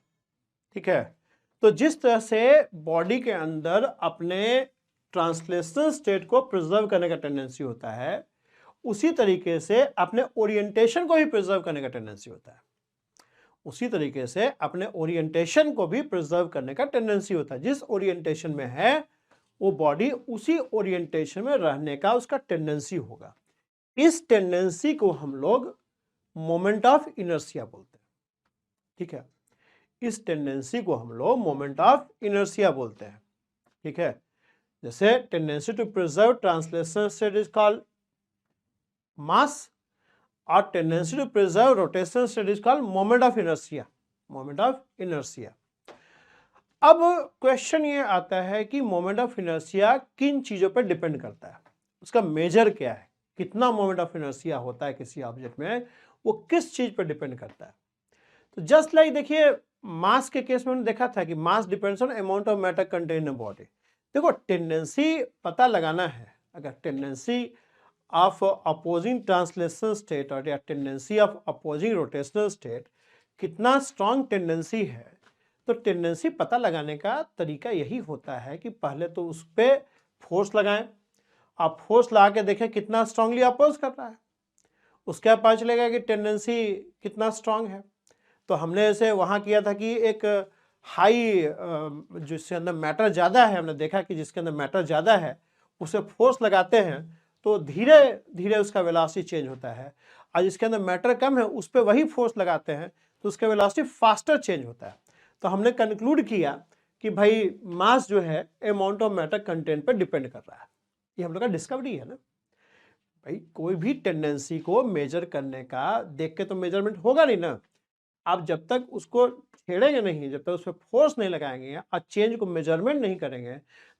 ठीक है, तो जिस तरह से बॉडी के अंदर अपने ट्रांसलेशनल स्टेट को प्रिजर्व करने का टेंडेंसी होता है, उसी तरीके से अपने ओरिएंटेशन को भी प्रिजर्व करने का टेंडेंसी होता है, उसी तरीके से अपने ओरिएंटेशन को भी प्रिजर्व करने का टेंडेंसी होता है। जिस ओरिएंटेशन में है वो बॉडी उसी ओरिएंटेशन में रहने का उसका टेंडेंसी होगा। इस टेंडेंसी को हम लोग मोमेंट ऑफ इनर्शिया बोलते हैं। ठीक है, इस टेंडेंसी को हम लोग मोमेंट ऑफ इनर्शिया बोलते हैं। ठीक है, जैसे tendency to preserve translational state is called mass, और tendency to preserve rotational state is called moment of inertia, moment of inertia. अब क्वेश्चन ये आता है कि मोमेंट ऑफ इनर्शिया किन चीजों पर डिपेंड करता है, उसका मेजर क्या है, कितना मोमेंट ऑफ इनर्शिया होता है किसी ऑब्जेक्ट में, वो किस चीज पर डिपेंड करता है। तो जस्ट लाइक देखिए मास के केस में हमने देखा था कि mass depends on amount of matter content in body. देखो टेंडेंसी पता लगाना है, अगर tendency of opposing translational state और या tendency of opposing rotational state कितना स्ट्रॉन्ग टेंडेंसी है, तो टेंडेंसी पता लगाने का तरीका यही होता है कि पहले तो उस पर फोर्स लगाएं, आप फोर्स लगा के देखें कितना स्ट्रांगली अपोज कर रहा है, उसके बाद पता चलेगा कि टेंडेंसी कितना स्ट्रांग है। तो हमने ऐसे वहाँ किया था कि एक हाई जिसके अंदर मैटर ज़्यादा है, हमने देखा कि जिसके अंदर मैटर ज़्यादा है उसे फोर्स लगाते हैं तो धीरे धीरे उसका वेलोसिटी चेंज होता है, और जिसके अंदर मैटर कम है उस पर वही फोर्स लगाते हैं तो उसका वेलोसिटी फास्टर चेंज होता है। तो हमने कंक्लूड किया कि भाई मास जो है अमाउंट ऑफ मैटर कंटेंट पर डिपेंड कर रहा है। ये हम लोग का डिस्कवरी है ना भाई, कोई भी टेंडेंसी को मेजर करने का देख के तो मेजरमेंट होगा नहीं ना, आप जब तक उसको छेड़ेंगे नहीं, जब तक उस पर फोर्स नहीं लगाएंगे और चेंज को मेजरमेंट नहीं करेंगे,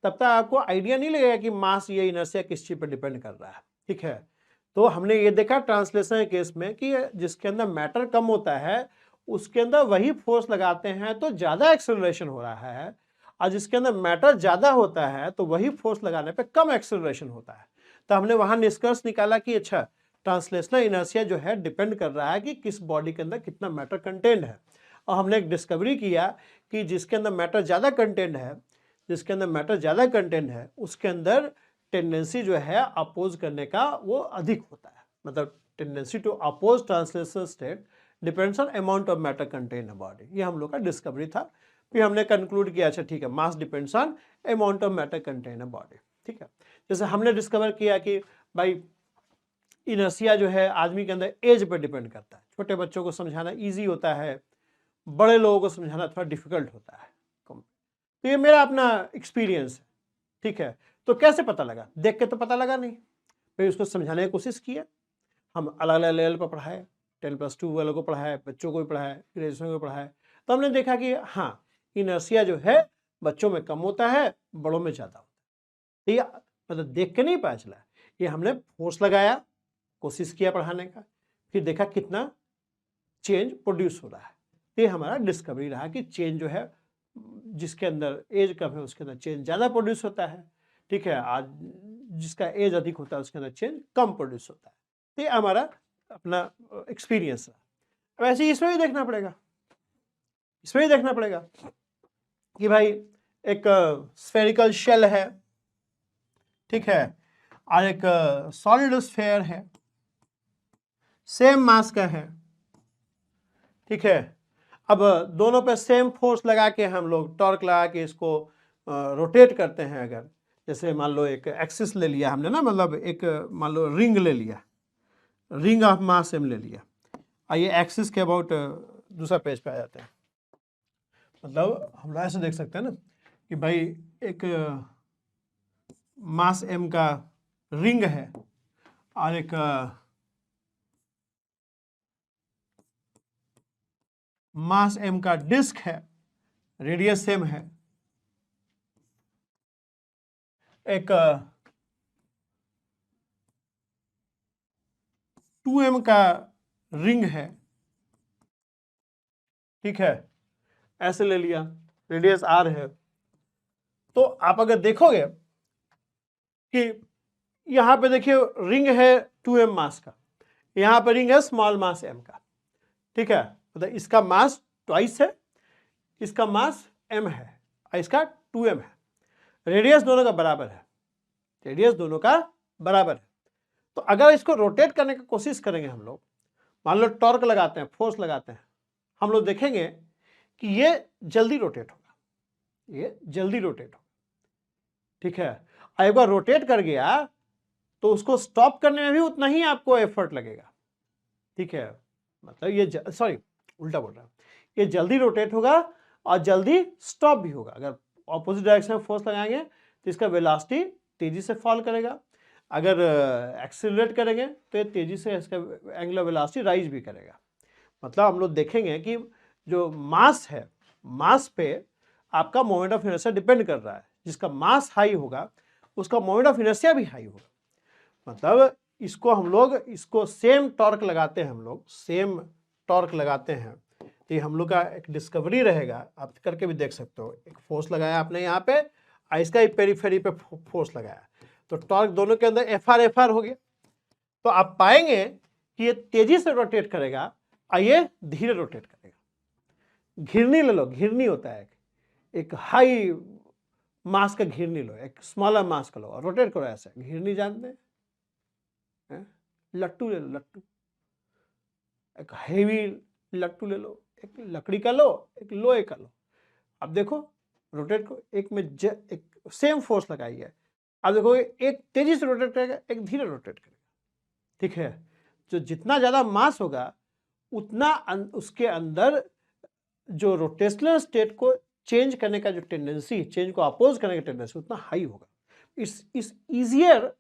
तब तक आपको आइडिया नहीं लगेगा कि मास या इनर्शिया किस चीज पर डिपेंड कर रहा है। ठीक है, तो हमने ये देखा ट्रांसलेशन के केस में कि जिसके अंदर मैटर कम होता है उसके अंदर वही फोर्स लगाते हैं तो ज्यादा एक्सेलरेशन हो रहा है, और जिसके अंदर मैटर ज्यादा होता है तो वही फोर्स लगाने पे कम एक्सेलरेशन होता है। तो हमने वहां निष्कर्ष निकाला कि अच्छा, ट्रांसलेशनल इनर्शिया जो है डिपेंड कर रहा है कि किस बॉडी के अंदर कितना मैटर कंटेंट है। और हमने एक डिस्कवरी किया कि जिसके अंदर मैटर ज़्यादा कंटेंट है, जिसके अंदर मैटर ज़्यादा कंटेंट है उसके अंदर टेंडेंसी जो है अपोज करने का वो अधिक होता है। मतलब tendency to oppose translational state depends on amount of matter content in body. ये हम लोग का डिस्कवरी था। फिर हमने कंक्लूड किया अच्छा ठीक है, mass depends on amount of matter content in body. ठीक है, जैसे हमने डिस्कवर किया कि भाई इनर्शिया जो है आदमी के अंदर एज पर डिपेंड करता है। छोटे बच्चों को समझाना ईजी होता है, बड़े लोगों को समझाना थोड़ा डिफिकल्ट होता है। तो ये मेरा अपना एक्सपीरियंस है। ठीक है, तो कैसे पता लगा? देख के तो पता लगा नहीं, फिर उसको समझाने की कोशिश किया। हम अलग अलग लेवल पर पढ़ाए, 10+2 वालों को पढ़ाए, बच्चों को भी पढ़ाए, ग्रेजुएशन को पढ़ाए। तो हमने देखा कि हाँ, इनर्शिया जो है बच्चों में कम होता है, बड़ों में ज़्यादा होता है। ठीक है, मतलब देख के नहीं पता चला, ये हमने फोर्स लगाया, कोशिश किया पढ़ाने का, फिर देखा कितना चेंज प्रोड्यूस हो रहा है। ये हमारा डिस्कवरी रहा कि चेंज जो है जिसके अंदर एज कम है उसके अंदर चेंज ज़्यादा प्रोड्यूस होता है। ठीक है, आज जिसका एज अधिक होता है उसके अंदर चेंज कम प्रोड्यूस होता है। तो ये हमारा अपना एक्सपीरियंस रहा। अब ऐसे ही इसमें भी देखना पड़ेगा, इसमें भी देखना पड़ेगा कि भाई एक स्फेरिकल शेल है, ठीक है, और एक सॉलिड स्फेयर है, सेम मास का है। ठीक है, अब दोनों पे सेम फोर्स लगा के हम लोग टॉर्क लगा के इसको रोटेट करते हैं। अगर जैसे मान लो एक एक्सिस ले लिया हमने ना, मतलब एक मान लो रिंग ले लिया, रिंग ऑफ मास एम ले लिया, आइए एक्सिस के अबाउट दूसरा पेज पे आ जाते हैं। मतलब हम लोग ऐसे देख सकते हैं ना कि भाई एक मास एम का रिंग है और एक मास एम का डिस्क है, रेडियस सेम है, एक 2m का रिंग है। ठीक है, ऐसे ले लिया, रेडियस r है। तो आप अगर देखोगे कि यहां पे देखिए रिंग है 2m मास का, यहां पर रिंग है स्मॉल मास m का। ठीक है, मतलब इसका मास ट्वाइस है, इसका मास m है और इसका 2m है। रेडियस दोनों का बराबर है, रेडियस दोनों का बराबर है। तो अगर इसको रोटेट करने की कोशिश करेंगे हम लोग, मान लो टॉर्क लगाते हैं, फोर्स लगाते हैं, हम लोग देखेंगे कि ये जल्दी रोटेट होगा, ये जल्दी रोटेट होगा। ठीक है, एक बार रोटेट कर गया तो उसको स्टॉप करने में भी उतना ही आपको एफर्ट लगेगा। ठीक है, मतलब ये सॉरी उल्टा बोल रहा हूं, ये जल्दी रोटेट होगा और जल्दी स्टॉप भी होगा। अगर ऑपोजिट डायरेक्शन में फोर्स लगाएंगे तो इसका वेलोसिटी तेजी से फॉल करेगा, अगर एक्सीलरेट करेंगे तो ये तेजी से इसका एंगुलर वेलोसिटी राइज भी करेगा। मतलब हम लोग देखेंगे कि जो मास है, मास पे आपका मोमेंट ऑफ इनर्शिया डिपेंड कर रहा है। जिसका मास हाई होगा उसका मोमेंट ऑफ इनर्शिया भी हाई होगा। मतलब इसको हम लोग इसको सेम टॉर्क लगाते हैं, हम लोग सेम टॉर्क लगाते हैं, तो ये हम लोग का एक डिस्कवरी रहेगा। आप करके भी देख सकते हो, एक फोर्स लगाया आपने यहाँ पे और इसका ही पेरीफेरी पे फोर्स लगाया, तो टॉर्क दोनों के अंदर एफ आर हो गया। तो आप पाएंगे कि ये तेजी से रोटेट करेगा और ये धीरे रोटेट करेगा। घिरनी ले लो, घिरनी होता है एक हाई मास का घिरनी लो, एक स्मॉलर मास का लो और रोटेट करो ऐसे। घिरनी जानते हैं? लट्टू ले लो, लट्टू, एक हेवी लट्टू ले लो, एक लकड़ी का लो, एक लोहे का लो। अब देखो रोटेट को, एक में एक सेम फोर्स लगाई है, अब देखो एक तेजी से रोटेट करेगा, एक धीरे रोटेट करेगा। ठीक है, जो जितना ज्यादा मास होगा उतना उसके अंदर जो रोटेशनल स्टेट को चेंज करने का जो टेंडेंसी, चेंज को अपोज करने का टेंडेंसी उतना हाई होगा। It's easier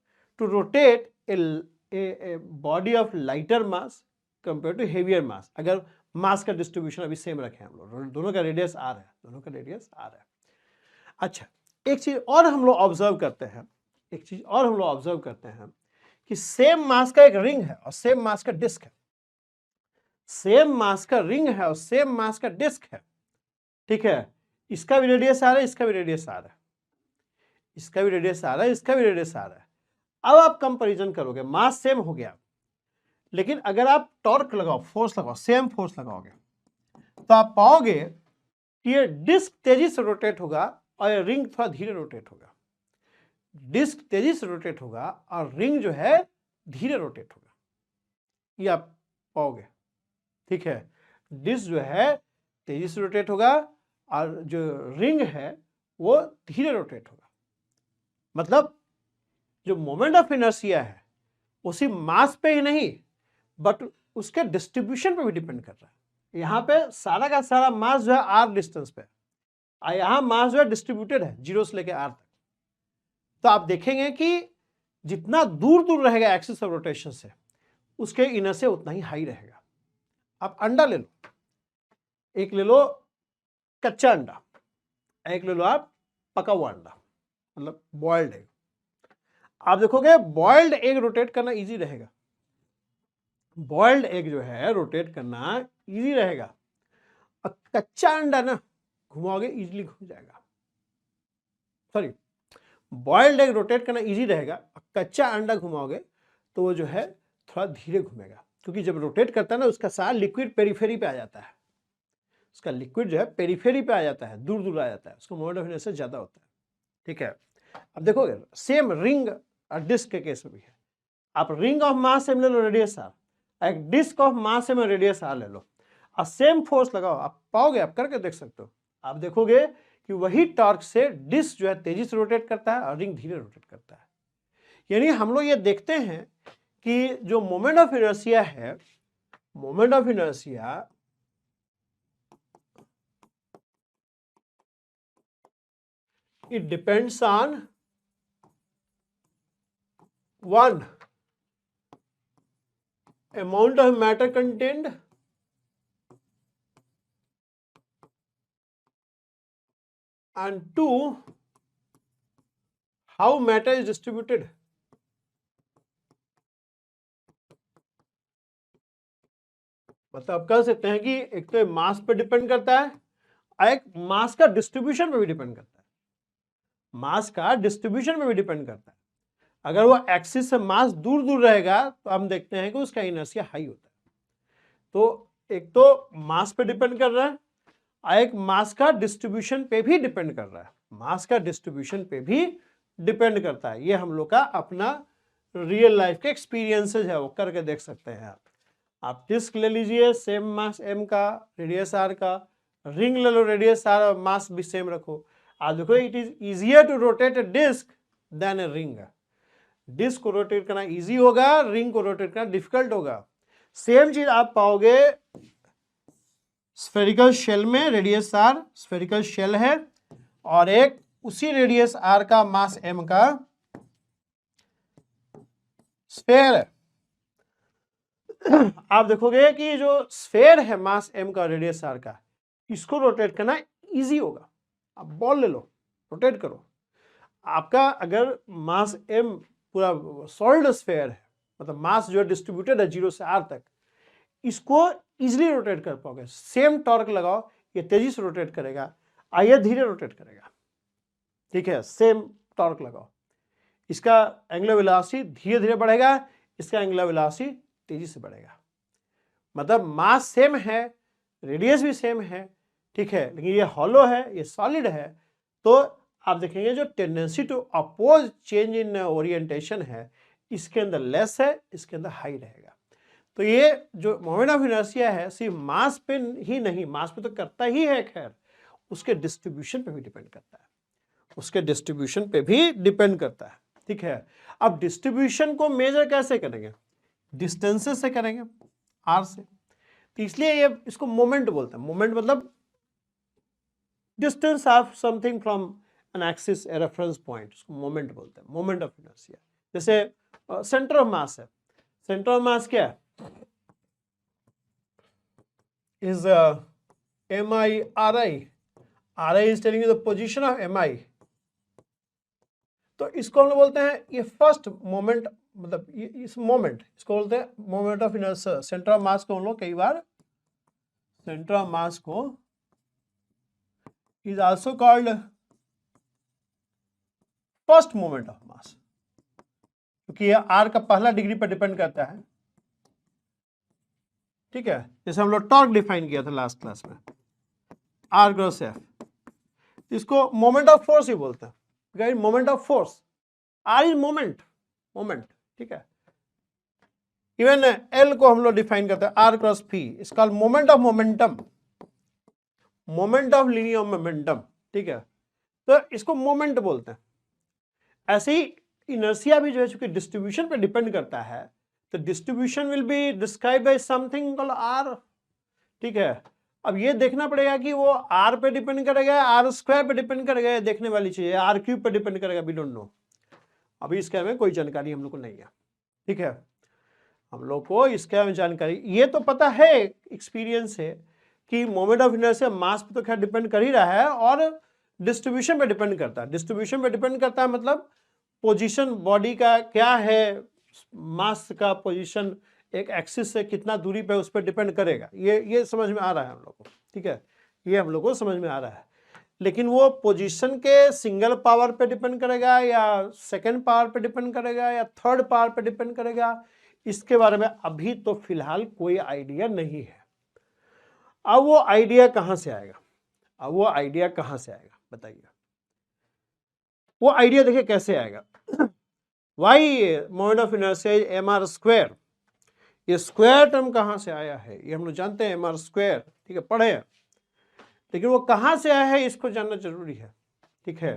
to rotate a body of lighter mass compare to heavier mass. अगर मास का डिस्ट्रीब्यूशन अभी सेम रखे हम लोग, दोनों का रेडियस आर है, दोनों का रेडियस आर है। अच्छा, एक चीज और हम लोग ऑब्जर्व करते हैं, एक चीज और हम लोग ऑब्जर्व करते हैं कि सेम मास का एक रिंग है और सेम मास का डिस्क है, सेम मास का रिंग है और सेम मास का डिस्क है, ठीक है। इसका भी रेडियस आर है, इसका भी रेडियस आर है, इसका भी रेडियस आर है, इसका भी रेडियस आर है। अब आप कंपैरिजन करोगे, मास सेम हो गया, लेकिन अगर आप टॉर्क लगाओ, फोर्स लगाओ, सेम फोर्स लगाओगे, तो आप पाओगे कि ये डिस्क तेजी से रोटेट होगा और ये रिंग थोड़ा धीरे रोटेट होगा। डिस्क तेजी से रोटेट होगा और रिंग जो है धीरे रोटेट होगा, ये आप पाओगे, ठीक है। डिस्क जो है तेजी से रोटेट होगा और जो रिंग है वो धीरे रोटेट होगा। मतलब जो मोमेंट ऑफ इनर्शिया है उसी मास पे ही नहीं बट उसके डिस्ट्रीब्यूशन पे भी डिपेंड कर रहा है। यहाँ पे सारा का सारा मास जो है आर डिस्टेंस पे और यहाँ मास जो है डिस्ट्रीब्यूटेड है 0 से लेकर आर तक। तो आप देखेंगे कि जितना दूर दूर रहेगा एक्सिस ऑफ रोटेशन से उसके इनर्शिया उतना ही हाई रहेगा। आप अंडा ले लो, एक ले लो कच्चा अंडा, एक ले लो आप पका हुआ अंडा, मतलब बॉइल्ड एग। आप देखोगे बॉइल्ड एग रोटेट करना इजी रहेगा, बॉइल्ड एग जो है रोटेट करना इजी रहेगा, और कच्चा अंडा ना घुमाओगे इजीली घूम जाएगा। सॉरी, बॉइल्ड एग रोटेट करना इजी रहेगा, कच्चा अंडा घुमाओगे तो वो जो है थोड़ा धीरे घूमेगा, क्योंकि जब रोटेट करता है ना उसका सारा लिक्विड पेरिफेरी पे आ जाता है, उसका लिक्विड जो है पेरिफेरी पे आ जाता है, दूर दूर आ जाता है, उसका मोमेंट ऑफ इनर्शिया ज्यादा होता है, ठीक है। अब देखोगे सेम रिंग और डिस्क के केस में भी है, आप रिंग ऑफ मास सेम ले लो रेडियस आर, एक disc of mass same radius r ले लो और सेम फोर्स लगाओ, आप पाओगे, आप करके देख सकते हो। आप देखोगे कि वही टॉर्क से डिस्क जो है तेजी से रोटेट करता है और रिंग धीरे रोटेट करता है। यानी हम लोग ये देखते हैं कि जो मोमेंट ऑफ इनर्शिया है, moment of inertia it depends on one, amount of matter contained, and two, how matter is distributed. मतलब आप कह सकते हैं कि एक तो मास पे डिपेंड करता है और एक मास का डिस्ट्रीब्यूशन पे भी डिपेंड करता है, मास का डिस्ट्रीब्यूशन पे भी डिपेंड करता है। अगर वो एक्सिस से मास दूर दूर रहेगा तो हम देखते हैं कि उसका इनर्शिया हाई होता है। तो एक तो मास पे डिपेंड कर रहा है और एक मास का डिस्ट्रीब्यूशन पे भी डिपेंड कर रहा है, मास का डिस्ट्रीब्यूशन पे भी डिपेंड करता है। ये हम लोग का अपना रियल लाइफ के एक्सपीरियंसेस है, वो करके देख सकते हैं आप डिस्क ले लीजिए सेम मास एम का, रेडियस आर का, रिंग ले लो रेडियस आर और मास भी सेम रखो। आप देखो it is easier to rotate a disc than a ring. Disc को रोटेट करना इजी होगा, रिंग को रोटेट करना डिफिकल्ट होगा। सेम चीज आप पाओगे स्फेरिकल शेल में, रेडियस आर स्फेरिकल शेल है और एक उसी रेडियस आर का मास एम का स्फेयर है। आप देखोगे कि जो स्फेयर है मास एम का रेडियस आर का, इसको रोटेट करना इजी होगा। आप बॉल ले लो, रोटेट करो, आपका अगर मास एम पूरा सॉलिड स्फेयर है, मतलब मास जो है डिस्ट्रीब्यूटेड है 0 से r तक, इसको इजीली रोटेट कर पाओगे। सेम टॉर्क लगाओ, ये तेजी से रोटेट करेगा और ये धीरे रोटेट करेगा, ठीक है। सेम टॉर्क लगाओ, इसका एंगुलर वेलोसिटी धीरे धीरे बढ़ेगा, इसका एंगुलर वेलोसिटी तेजी से बढ़ेगा। मतलब मास सेम है, रेडियस भी सेम है, ठीक है, लेकिन ये हॉलो है, ये सॉलिड है, तो आप देखेंगे जो tendency to oppose change in orientation है इसके अंदर लेस है, इसके अंदर हाई रहेगा। तो ये जो मोमेंट ऑफ इनर्शिया है सिर्फ मास पे ही नहीं, मास पे तो करता ही है, खैर उसके डिस्ट्रीब्यूशन पे भी डिपेंड करता है, उसके डिस्ट्रीब्यूशन पे भी डिपेंड करता है, ठीक है। अब डिस्ट्रीब्यूशन को मेजर कैसे करेंगे? डिस्टेंसेस से करेंगे, आर से। तो इसलिए ये इसको मोमेंट बोलते हैं। मोमेंट मतलब distance of something from an axis a reference point, उसको मोमेंट बोलते हैं, मोमेंट ऑफ इनर्शिया। जैसे सेंटर ऑफ मास है, सेंटर ऑफ मास क्या है? is mi ri is telling you the position of mi. तो इसको हम लोग बोलते हैं ये फर्स्ट मोमेंट, मतलब इस मोमेंट इसको बोलते हैं moment of inertia. Centre of mass को हम लोग कई बार सेंटर ऑफ मास को is also called first moment of मास, क्योंकि ये आर का पहला डिग्री पर डिपेंड करता है। ठीक है, जैसे हम लोग टॉर्क डिफाइन किया था लास्ट क्लास में, आर क्रॉस एफ, इसको मोमेंट ऑफ फोर्स ही बोलते हैं। Moment of force, r is moment, ठीक है। इवन एल को हम लोग डिफाइन करते हैं आर क्रॉस पी, इसका moment of momentum, moment of linear momentum, ठीक है। तो इसको मोमेंट बोलते हैं। ऐसे ही इनर्शिया भी जो है चूंकि डिस्ट्रीब्यूशन पे डिपेंड करता है, तो distribution will be describe by something called r, ठीक है। अब ये देखना पड़ेगा कि वो आर पे डिपेंड करेगा, आर स्क्वायर पे डिपेंड करेगा, ये देखने वाली चीज है, आर क्यूब पे डिपेंड करेगा, वी डोंट नो। अभी इसके बारे में कोई जानकारी हम लोग को नहीं है, ठीक है। हम लोग को इसके बारे में जानकारी ये तो पता है, एक्सपीरियंस है कि मोमेंट ऑफ इनर्शिया मास पे तो खैर डिपेंड कर ही रहा है, और डिस्ट्रीब्यूशन पे डिपेंड करता है। डिस्ट्रीब्यूशन पे डिपेंड करता है मतलब पोजीशन बॉडी का क्या है, मास का पोजीशन एक एक्सिस से कितना दूरी पे उस पर डिपेंड करेगा, ये समझ में आ रहा है हम लोग को, ठीक है। ये हम लोग को समझ में आ रहा है, लेकिन वो पोजीशन के सिंगल पावर पे डिपेंड करेगा या सेकंड पावर पे डिपेंड करेगा या थर्ड पावर पे डिपेंड करेगा, इसके बारे में अभी तो फिलहाल कोई आइडिया नहीं है। अब वो आइडिया कहां से आएगा, बताइए। वो आइडिया देखिए कैसे आएगा। Why moment of inertia m are square, ये स्क्वायर टर्म कहां से आया है ये हम लोग जानते हैं, एम आर स्क्वायर, ठीक है, पढ़े, लेकिन वो कहां से आया है इसको जानना जरूरी है, ठीक है।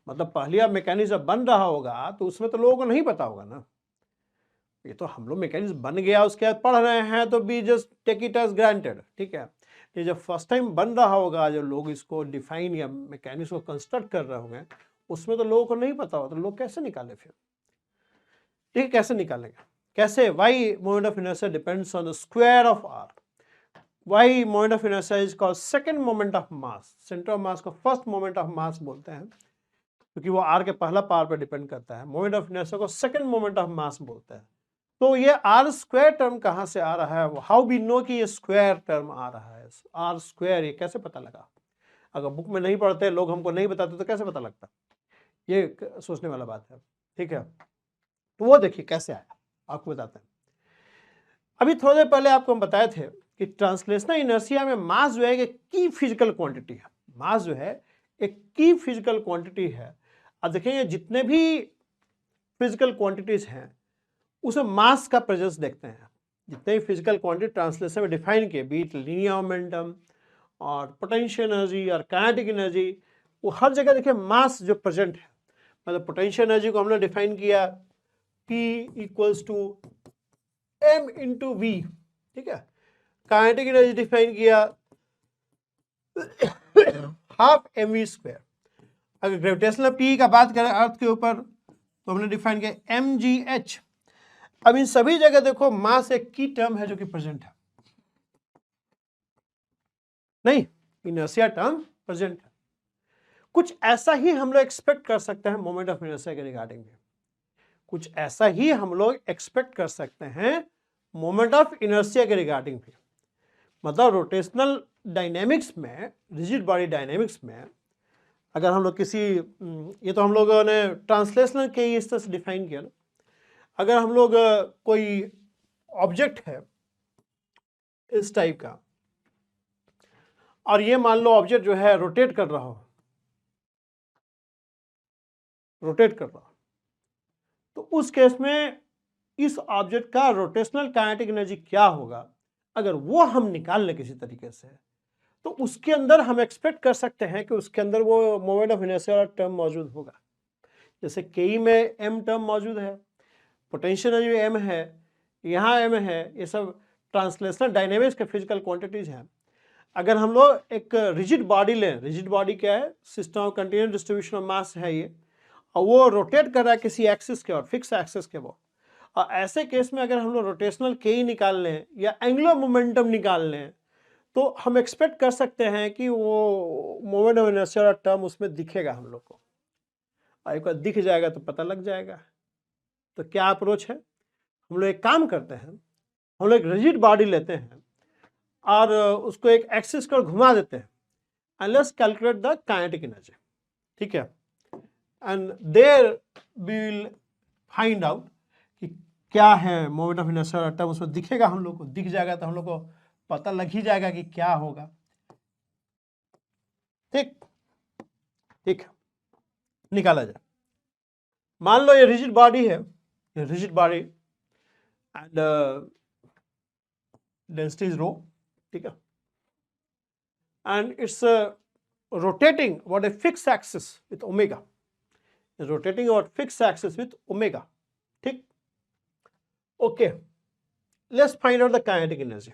मतलब पहले मैकेनिज्म बन रहा होगा तो उसमें तो लोगों को नहीं पता होगा ना, ये तो हम लोग मैकेनिज्म बन गया उसके बाद पढ़ रहे हैं तो be just take it as granted, ठीक है। ये जब फर्स्ट टाइम बन रहा होगा, जो लोग इसको डिफाइन या मैकेनिज्म को कंस्ट्रक्ट कर रहे होंगे, उसमें तो लोगों को नहीं पता होगा, तो लोग कैसे निकाले फिर, ठीक है, कैसे निकालेंगे, कैसे। Why moment of inertia depends on the square of r, why moment of inertia is called second moment of mass, centre of mass को फर्स्ट मोमेंट ऑफ मास बोलते हैं, क्योंकि वो आर के पहला पावर पर डिपेंड करता है। मोमेंट ऑफ इनर्शिया को सेकंड मोमेंट ऑफ मास बोलते हैं। तो ये आर स्क्वायर टर्म कहां से आ रहा है, हाउ वी नो कि ये स्क्वायर टर्म आ रहा है, आर स्क्वायर, ये कैसे पता लगा। अगर बुक में नहीं पढ़ते, लोग हमको नहीं बताते, तो कैसे पता लगता, ये सोचने वाला बात है, ठीक है। तो वो देखिए कैसे आया, आपको बताते हैं। अभी थोड़ी देर पहले आपको हम बताए थे कि ट्रांसलेशनल इनर्शिया में मास जो है एक की फिजिकल क्वांटिटी है, मास जो है एक की फिजिकल क्वांटिटी है। अब देखेंगे जितने भी फिजिकल क्वांटिटीज हैं उसमें मास का प्रेजेंस देखते हैं। जितने भी फिजिकल क्वांटिटी ट्रांसलेशन में डिफाइन किए, बीट लीनियर मोमेंटम और पोटेंशियल एनर्जी और काइनेटिक एनर्जी, वो हर जगह देखिए मास जो प्रेजेंट है। मतलब पोटेंशियल एनर्जी को हमने डिफाइन किया P equals to m into v, ठीक है। काइनेटिक एनर्जी डिफाइन किया हाफ mv स्क्वायर। अगर ग्रेविटेशनल P का बात करें अर्थ के ऊपर तो हमने डिफाइन किया mgh। अब इन सभी जगह देखो मास एक की टर्म है जो कि प्रेजेंट है, नहीं, इनर्शिया टर्म प्रेजेंट है। कुछ ऐसा ही हम लोग एक्सपेक्ट कर सकते हैं मोमेंट ऑफ इनर्शिया के रिगार्डिंग में, कुछ ऐसा ही हम लोग एक्सपेक्ट कर सकते हैं मोमेंट ऑफ इनर्शिया के रिगार्डिंग भी। मतलब रोटेशनल डायनेमिक्स में, रिजिड बॉडी डायनेमिक्स में, अगर हम लोग किसी, ये तो हम लोगों ने ट्रांसलेशनल के इस तरह से डिफाइन किया ना, अगर हम लोग कोई ऑब्जेक्ट है इस टाइप का और ये मान लो ऑब्जेक्ट जो है रोटेट कर रहा हो, तो उस केस में इस ऑब्जेक्ट का रोटेशनल काइनेटिक एनर्जी क्या होगा, अगर वो हम निकाल लें किसी तरीके से, तो उसके अंदर हम एक्सपेक्ट कर सकते हैं कि उसके अंदर वो मोमेंट ऑफ इनर्शिया वाला टर्म मौजूद होगा। जैसे के में एम टर्म मौजूद है, पोटेंशियल एनर्जी एम है, यहाँ एम है, ये सब ट्रांसलेशनल डायनेमिक्स के फिजिकल क्वांटिटीज हैं। अगर हम लोग एक रिजिड बॉडी लें, रिजिड बॉडी क्या है, system of continuous distribution of mass है ये, और वो रोटेट कर रहा है किसी एक्सिस के और फिक्स एक्सिस के वो, और ऐसे केस में अगर हम लोग रोटेशनल के निकाल लें या एंगुलर मोमेंटम निकाल लें, तो हम एक्सपेक्ट कर सकते हैं कि वो मोमेंट ऑफ इनर्शिया वाला टर्म उसमें दिखेगा हम लोग को, और एक बार दिख जाएगा तो पता लग जाएगा। तो क्या अप्रोच है, हम लोग एक काम करते हैं, हम लोग एक रिजिड बॉडी लेते हैं और उसको एक एक्सिस पर घुमा देते हैं and let's calculate the kinetic energy, ठीक है। And there we will find out कि क्या है मोमेंट ऑफ इनर्शिया वाला टर्म, उसमें दिखेगा हम लोग को, दिख जाएगा तो हम लोग को पता लग ही जाएगा कि क्या होगा। ठीक ठीक है, निकाला जाए। मान लो ये रिजिड बॉडी है, ये rigid body and density is rho, ठीक है, and it's rotating about a fixed axis with omega, is rotating about fixed axis with omega, ठीक। Okay, let's find out the kinetic energy.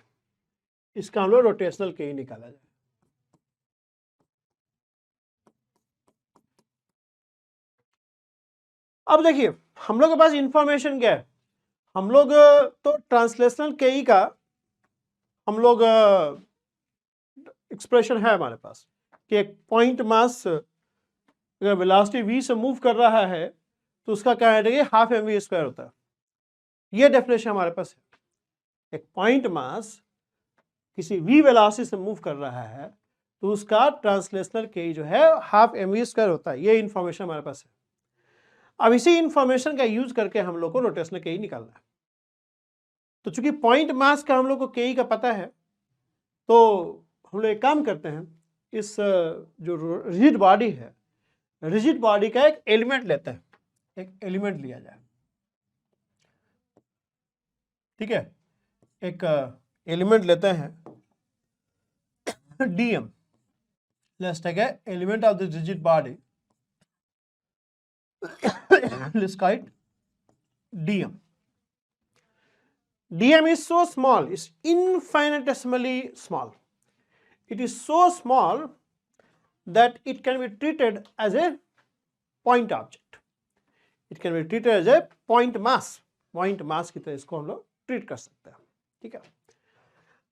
इसका हम लोग rotational के ही निकाला जाए। अब देखिए हम लोग के पास इंफॉर्मेशन क्या है, हम लोग तो ट्रांसलेशनल के ही का हम लोग एक्सप्रेशन है हमारे पास कि एक पॉइंट मास अगर वेलोसिटी v से मूव कर रहा है तो उसका क्या है, हाफ एम वी स्क्वायर होता है। ये डेफिनेशन हमारे पास है। एक पॉइंट मास किसी v वेलोसिटी से मूव कर रहा है तो उसका ट्रांसलेशनल के जो है हाफ एम वी स्क्वायर होता है। ये इंफॉर्मेशन हमारे पास है। अब इसी इंफॉर्मेशन का यूज करके हम लोग को रोटेशनल के निकालना है। तो चूंकि पॉइंट मास का हम लोग को के का पता है तो हम लोग एक काम करते हैं, इस जो रिजिड बॉडी है, रिजिड बॉडी का एक एलिमेंट लेते हैं, एक एलिमेंट लिया जाए, ठीक है। एक एलिमेंट लेते हैं dm, let's take element of the rigid body, let's call it dm. dm is so small, it's infinitesimally small. It is so small that it can be treated as a point object. It can be treated as a point mass. Point mass की तरह इसको हम लोग treat कर सकते हैं, ठीक है।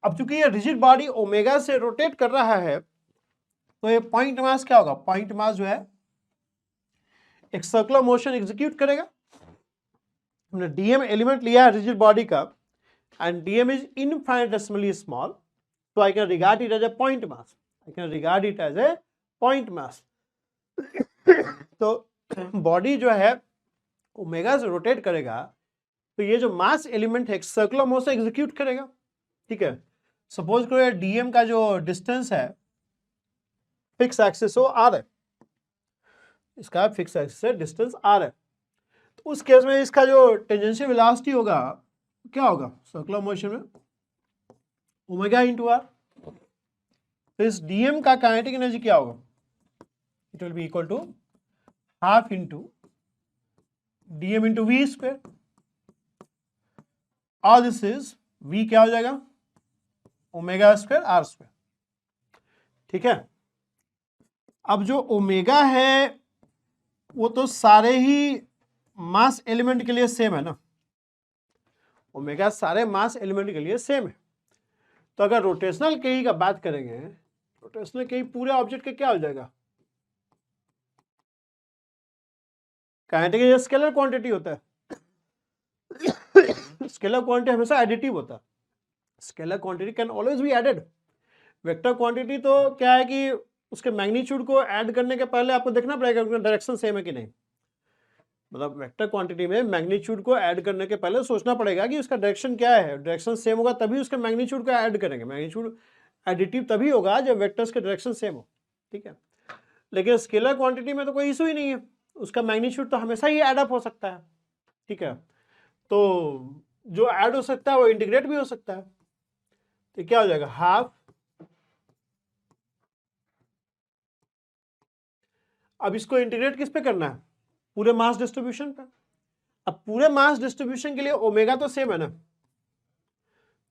अब चूंकि ये रिजिड बॉडी ओमेगा से रोटेट कर रहा है तो ये पॉइंट मास क्या होगा, पॉइंट मास जो है एक सर्कुलर मोशन एग्जीक्यूट करेगा। हमने डीएम एलिमेंट लिया है रिजिड बॉडी का and DM is infinitesimally small, so I can regard it as a point mass. I can regard it as a point mass. तो body जो है ओमेगा से rotate करेगा तो ये जो मास एलिमेंट है एक सर्कुलर मोशन एग्जीक्यूट करेगा, ठीक है। सपोज करो डीएम का जो डिस्टेंस है फिक्स एक्सिस हो आर है, इसका फिक्स एक्सिस है डिस्टेंस आर है, तो उस केस में इसका जो टेंजेंशियल वेलोसिटी होगा क्या होगा, सर्कुलर मोशन में ओमेगा इंटू आर। तो इस डीएम का काइनेटिक एनर्जी क्या होगा, it will be equal to half into dm into v square, और दिस इज वी क्या हो जाएगा, ओमेगा स्क्वायर आर स्क्वायर, ठीक है। अब जो ओमेगा है वो तो सारे ही मास एलिमेंट के लिए सेम है ना, ओमेगा सारे मास एलिमेंट के लिए सेम है। तो अगर रोटेशनल के का बात करेंगे, रोटेशनल के पूरे ऑब्जेक्ट का क्या हो जाएगा, काइनेटिक एनर्जी स्केलर क्वांटिटी होता है। स्केलर क्वांटिटी हमेशा एडिटिव होता है, scalar quantity can always be added. Vector quantity तो क्या है कि उसके मैग्नीट्यूड को ऐड करने के पहले आपको देखना पड़ेगा उनका डायरेक्शन सेम है कि नहीं। मतलब वेक्टर क्वांटिटी में मैग्नीट्यूड को ऐड करने के पहले सोचना पड़ेगा कि उसका डायरेक्शन क्या है, डायरेक्शन सेम होगा तभी उसके मैग्नीट्यूड को ऐड करेंगे। मैग्नीट्यूड एडिटिव तभी होगा जब वेक्टर्स के डायरेक्शन सेम हो, ठीक है। लेकिन स्केलर क्वांटिटी में तो कोई इशू ही नहीं है, उसका मैग्नीट्यूड तो हमेशा ही ऐड अप हो सकता है, ठीक है। तो जो ऐड हो सकता है वो इंटीग्रेट भी हो सकता है। तो क्या हो जाएगा, हाफ, अब इसको इंटीग्रेट किस पे करना है, पूरे मास डिस्ट्रीब्यूशन पे। अब पूरे मास डिस्ट्रीब्यूशन के लिए ओमेगा तो सेम है ना,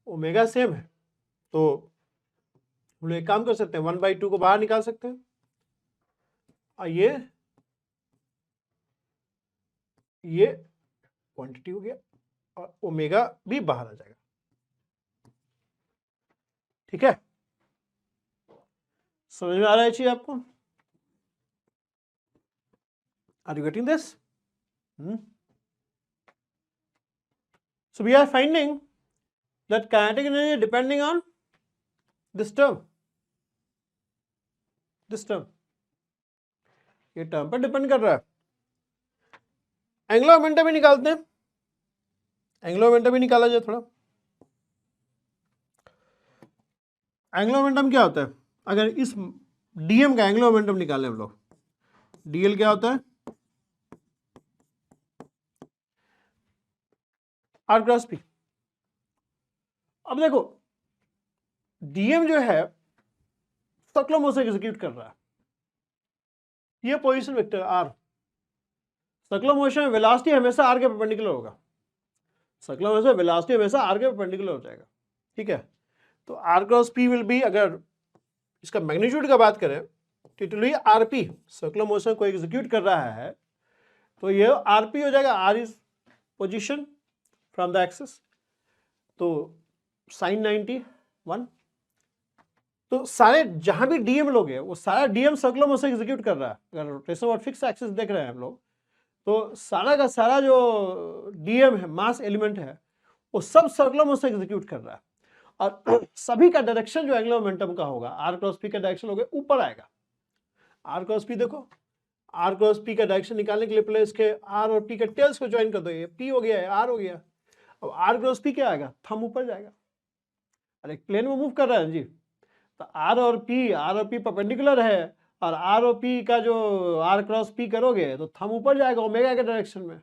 ओमेगा सेम है, तो हम लोग एक काम कर सकते हैं 1/2 को बाहर निकाल सकते हैं, और ये क्वांटिटी हो गया और ओमेगा भी बाहर आ जाएगा, ठीक है। समझ में आ रहा है चीज आपको? Are you getting this? So we are finding that kinetic energy is depending on this term, ये टर्म पर डिपेंड कर रहा है। एंगुलर मोमेंटम भी निकालते हैं, एंगुलर मोमेंटम भी निकाला जाए थोड़ा। एंगुलर मोमेंटम क्या होता है? अगर इस डीएम का एंगुलर मोमेंटम निकालें हम लोग, डीएल क्या होता है? R cross p. अब देखो डीएम जो है सर्कुलर मोशन एग्जीक्यूट कर रहा है, ये position vector R. Circular motion में वेलोसिटी हमेशा आर के परपेंडिकुलर होगा, सर्कुलर मोशन में वेलोसिटी हमेशा आर के परपेंडिकुलर हो जाएगा, ठीक है। तो R cross P will be, अगर इसका मैग्नीट्यूड का बात करें तो it will be RP, circular motion को एग्जीक्यूट कर रहा है तो ये आरपी हो जाएगा, R is position from the axis, तो साइन 91। तो सारे जहां भी डीएम लोग हैं वो सारा डीएम सर्कुलर मोशन एग्जीक्यूट कर रहा है। अगर रोटेशन और फिक्स एक्सिस देख रहे हैं हम लोग तो सारा का सारा जो डीएम है, मास एलिमेंट है, वो सब सर्कुलर मोशन एग्जीक्यूट कर रहा है और सभी का डायरेक्शन जो एंगुलर मोमेंटम का होगा, आर क्रॉस पी का डायरेक्शन होगा ऊपर आएगा। आर क्रॉस पी देखो, आर क्रॉस पी का डायरेक्शन निकालने के लिए पहले इसके आर और पी के टेल्स को ज्वाइन कर दो, ये पी हो गया है, आर हो गया। अब आर क्रॉस पी क्या आएगा? थंब ऊपर जाएगा, और एक प्लेन में मूव कर रहा है जी, तो आर और पी परपेंडिकुलर है और आर और पी का जो आर क्रॉस पी करोगे तो थंब ऊपर जाएगा ओमेगा के डायरेक्शन में।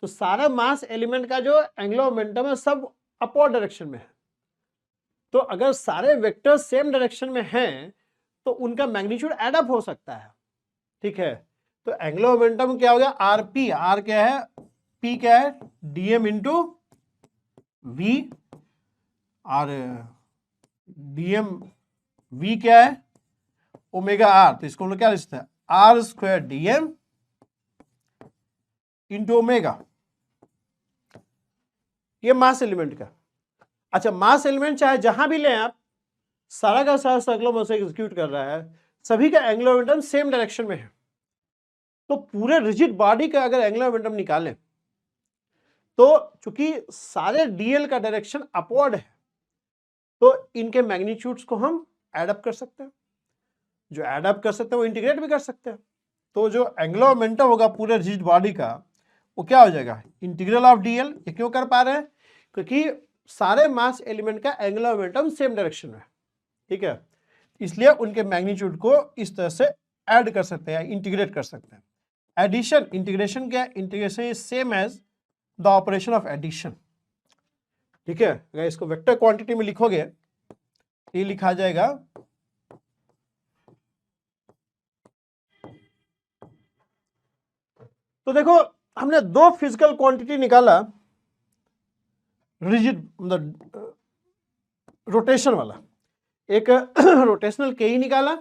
तो सारा मास एलिमेंट का जो एंगुलर मोमेंटम है सब अपवर्ड डायरेक्शन में है। तो अगर सारे वेक्टर्स सेम डायरेक्शन में हैं तो उनका मैग्नीट्यूड एड अप हो सकता है, ठीक है। तो एंगुलर मोमेंटम क्या हो गया? आर पी, आर क्या है, पी क्या है, डीएम इंटू वी, और डीएम वी क्या है, ओमेगा आर। तो इसको हम लोग क्या लिख सकते हैं? R square dm into omega, ये मास एलिमेंट का। अच्छा, मास एलिमेंट चाहे जहां भी लें आप, सारा का सारा सर्कुलर मोशन एग्जीक्यूट कर रहा है, सभी का एंगुलर मोमेंटम सेम डायरेक्शन में है। तो पूरे रिजिड बॉडी का अगर एंगुलर मोमेंटम निकालें तो चूंकि सारे डीएल का डायरेक्शन अपवर्ड है तो इनके मैग्नीट्यूड्स को हम एड अप कर सकते हैं, जो एड अप कर सकते हैं वो इंटीग्रेट भी कर सकते हैं। तो जो एंगुलर मोमेंटम होगा पूरे रिजिड बॉडी का वो क्या हो जाएगा? Integral of DL. ये क्यों कर पा रहे हैं? क्योंकि सारे मास एलिमेंट का एंगुलर मोमेंटम सेम डायरेक्शन में है, ठीक है, इसलिए उनके मैग्नीट्यूड को इस तरह से ऐड कर सकते हैं, इंटीग्रेट कर सकते हैं। एडिशन, इंटीग्रेशन क्या है? Integration is same as the operation of addition, ठीक है। अगर इसको वेक्टर क्वांटिटी में लिखोगे ये लिखा जाएगा तो देखो हमने दो फिजिकल क्वांटिटी निकाला, रिजिड मतलब रोटेशन वाला, एक रोटेशनल के ही निकाला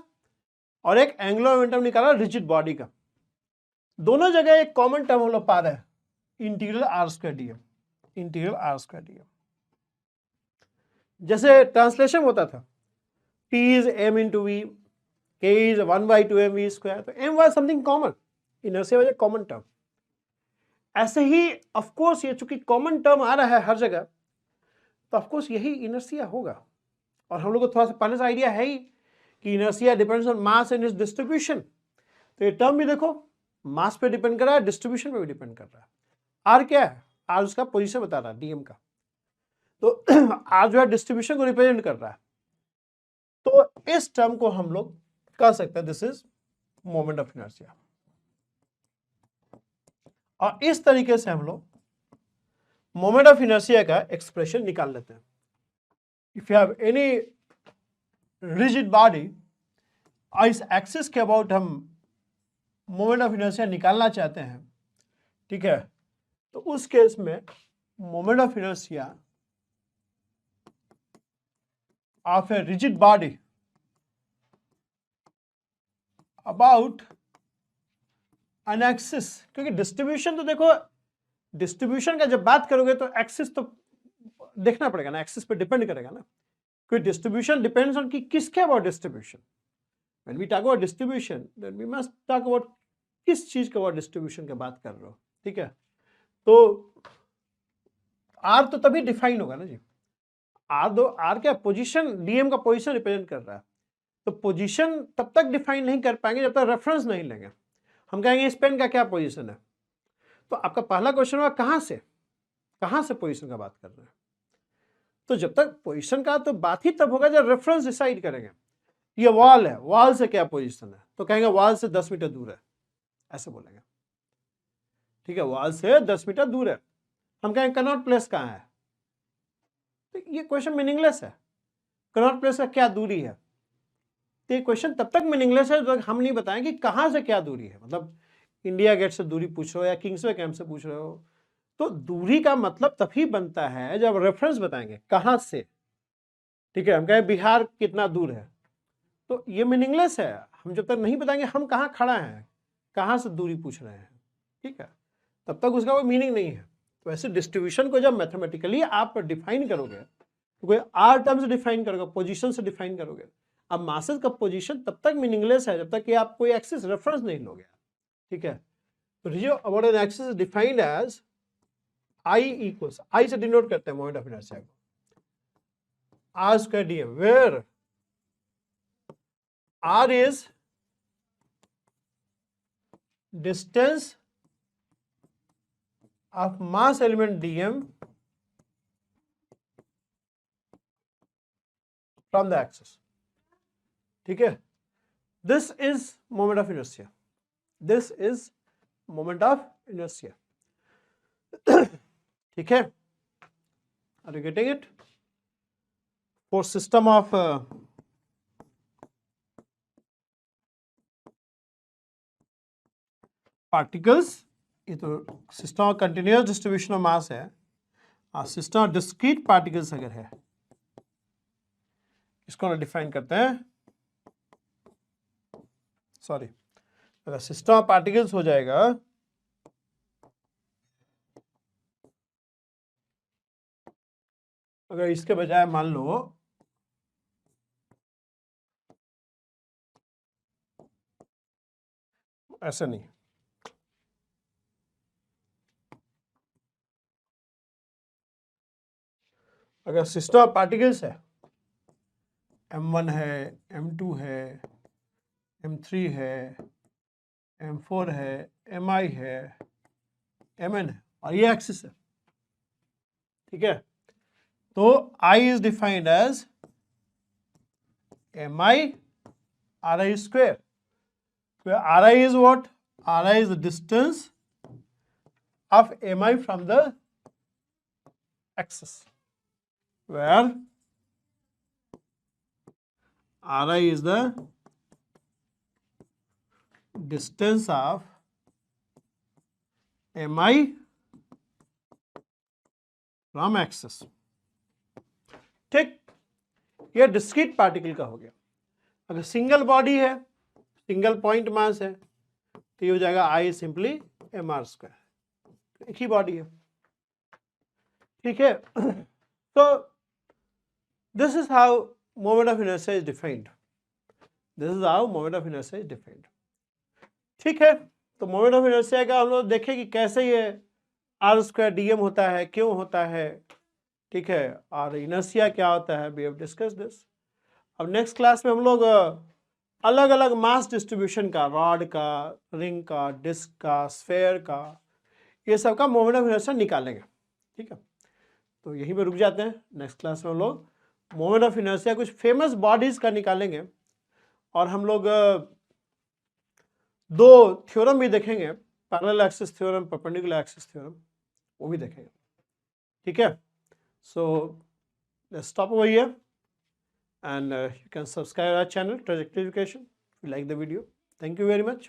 और एक एंगुलर मोमेंटम निकाला रिजिड बॉडी का। दोनों जगह एक कॉमन टर्म हम लोग पा रहे हैं, integral R square dm, integral R square dm. जैसे ट्रांसलेशन होता था P is m into v, K is 1/2mv square, तो m was something common, inertia was a common term. ऐसे ही ऑफ कोर्स ये चूंकि कॉमन टर्म आ रहा है हर जगह तो ऑफ कोर्स यही इनर्शिया होगा। और हम लोग को थोड़ा सा पहले से आइडिया है ही कि inertia depends on mass and it's distribution. तो ये टर्म भी देखो मास पे डिपेंड कर रहा है, डिस्ट्रीब्यूशन पे भी डिपेंड कर रहा है। आर क्या है? आर उसका पोजीशन बता रहा है डीएम का, तो आर जो है डिस्ट्रीब्यूशन को रिप्रेजेंट कर रहा है। तो इस टर्म को हम लोग कह सकते हैं this is moment of inertia. और इस तरीके से हम लोग मोमेंट ऑफ इनर्शिया का एक्सप्रेशन निकाल लेते हैं। If you have any rigid body और इस एक्सिस के अबाउट हम मोमेंट ऑफ इनर्शिया निकालना चाहते हैं, ठीक है, तो उस केस में moment of inertia of a rigid body about an axis, क्योंकि डिस्ट्रीब्यूशन तो देखो, डिस्ट्रीब्यूशन का जब बात करोगे तो एक्सिस तो देखना पड़ेगा ना, एक्सिस पे डिपेंड करेगा ना, क्योंकि डिस्ट्रीब्यूशन डिपेंड्स ऑन कि किसके about distribution. When we talk about distribution then we must talk about किस चीज के अबाउट डिस्ट्रीब्यूशन की बात कर रहे हो, ठीक है। तो आर तो तभी डिफाइन होगा ना जी, आर क्या पोजीशन, डीएम का पोजीशन रिप्रेजेंट कर रहा है, तो पोजीशन तब तक डिफाइन नहीं कर पाएंगे जब तक रेफरेंस नहीं लेंगे। हम कहेंगे इस पेन का क्या पोजीशन है, तो आपका पहला क्वेश्चन होगा कहां से पोजीशन का बात कर रहे हैं। तो जब तक पोजीशन का तो बात ही तब होगा जब रेफरेंस डिसाइड करेंगे। ये वॉल है, वॉल से क्या पोजीशन है, तो कहेंगे वॉल से 10 मीटर दूर है, ऐसे बोलेंगे, ठीक है, वॉल से 10 मीटर दूर है। हम कहेंगे कनॉट प्लेस कहाँ है, तो ये क्वेश्चन मीनिंगलेस है। कनॉट प्लेस का क्या दूरी है, तो ये क्वेश्चन तब तक मीनिंगलेस है जब तक हम नहीं बताएं कि कहाँ से क्या दूरी है। मतलब इंडिया गेट से दूरी पूछ रहे हो या किंग्सवे कैंप से पूछ रहे हो, तो दूरी का मतलब तभी बनता है जब रेफरेंस बताएंगे कहाँ से, ठीक है। हम कहें बिहार कितना दूर है, तो ये मीनिंगलेस है। हम जब तक नहीं बताएंगे हम कहाँ खड़ा हैं, कहाँ से दूरी पूछ रहे हैं, ठीक है, तब तक उसका कोई मीनिंग नहीं है। तो ऐसे डिस्ट्रीब्यूशन को जब मैथमेटिकली आप डिफाइन करोगे, तो कोई आर टर्म से डिफाइन करोगे, पोजीशन से डिफाइन करोगे। अब मासेस का पोजीशन तब तक मीनिंगलेस है जब तक कि आप कोई एक्सिस रेफरेंस नहीं लोगे, ठीक है। तो रिजियो about an axis is defined as I equals, I से डिनोट करते हैं मोमेंट ऑफ इनर्शिया को, r square dm, where r is distance of mass element dm from the axis, ठीक है। This is moment of inertia, this is moment of inertia, ठीक है। Are you getting it? For system of particles, ये तो system of continuous distribution of mass है, और system of discrete particles अगर है, इसको ना डिफाइन करते हैं, सॉरी, अगर सिस्टम ऑफ पार्टिकल्स हो जाएगा, अगर इसके बजाय मान लो ऐसा नहीं, अगर सिस्टम ऑफ पार्टिकल्स है, m1 है, m2 है, m3 है, m4 है, mi है, mn है, और ये एक्सिस है, ठीक है। तो I is defined as mi ri square, where ri is what? Ri is the distance of mi from the axis, where ri is the distance of mi from axis, ठीक। ये discrete particle का हो गया। अगर single body है, single point mass है, तो ये हो जाएगा I simply M are square, एक ही बॉडी है, ठीक है। तो this is how moment of inertia is defined, this is how moment of inertia is defined, ठीक है। तो मोमेंट ऑफ इनर्शिया का हम लोग देखें कि कैसे ये आर स्क्वायर डीएम होता है, क्यों होता है, ठीक है, और इनर्शिया क्या होता है, वी हैव डिस्कस दिस। अब नेक्स्ट क्लास में हम लोग अलग अलग मास डिस्ट्रीब्यूशन का, रॉड का, रिंग का, डिस्क का, स्फेयर का, ये सब का मोमेंट ऑफ इनर्शिया निकालेंगे, ठीक है। तो यहीं पे रुक जाते हैं। नेक्स्ट क्लास में हम लोग मोमेंट ऑफ इनर्शिया कुछ फेमस बॉडीज का निकालेंगे, और हम लोग दो थ्योरम भी देखेंगे, parallel axis theorem, perpendicular axis theorem, वो भी देखेंगे, ठीक है। So let's stop over here, and you can subscribe our channel Trajectory Education if you like the video. Thank you very much.